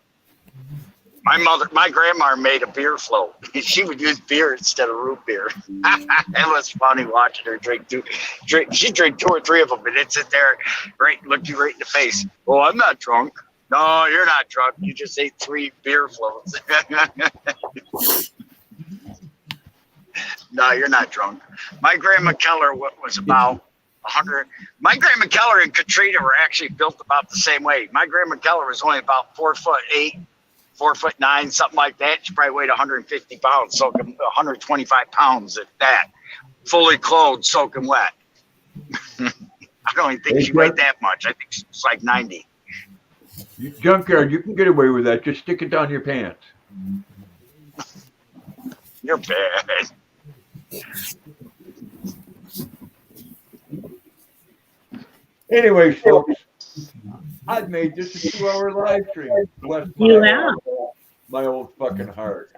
My grandma made a beer float. She would use beer instead of root beer. It was funny watching her drink. She'd drink 2 or 3 of them and it'd sit there, look you right in the face. Oh, I'm not drunk. No, you're not drunk. You just ate 3 beer floats. No, you're not drunk. My Grandma Keller was about 100. My Grandma Keller and Katrina were actually built about the same way. My Grandma Keller was only about 4'8", 4'9", something like that. She probably weighed 150 pounds, soaking 125 pounds at that. Fully clothed, soaking wet. I don't even think she weighed that much. I think she was like 90. Junkyard, you can get away with that. Just stick it down your pants. You're bad. Anyways, folks, I've made this a 2-hour live stream. Bless You have. my old fucking heart.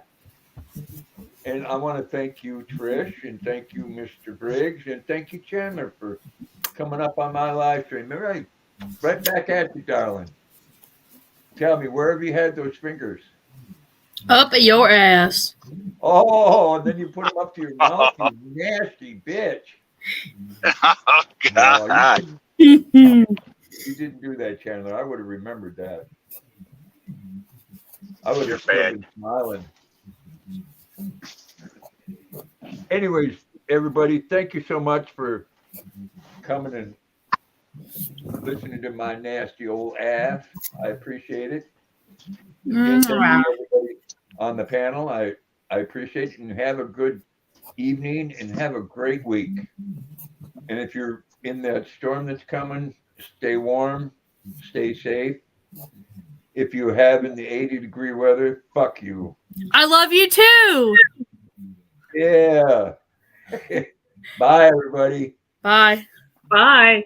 And I want to thank you, Trish, and thank you, Mr. Briggs, and thank you, Chandler, for coming up on my live stream. Right back at you, darling. Tell me, where have you had those fingers? Up your ass. Oh, and then you put them up to your mouth, you nasty bitch. Oh, God. You didn't do that, Chandler. I would have remembered that. I would have still been smiling. Anyways, everybody, thank you so much for coming and listening to my nasty old ass. I appreciate it. Again, thank you, everybody on the panel. I appreciate it, and have a good evening and have a great week. And if you're in that storm that's coming, stay warm, stay safe. If you have in the 80-degree weather, fuck you. I love you too. Yeah. Bye, everybody. Bye. Bye.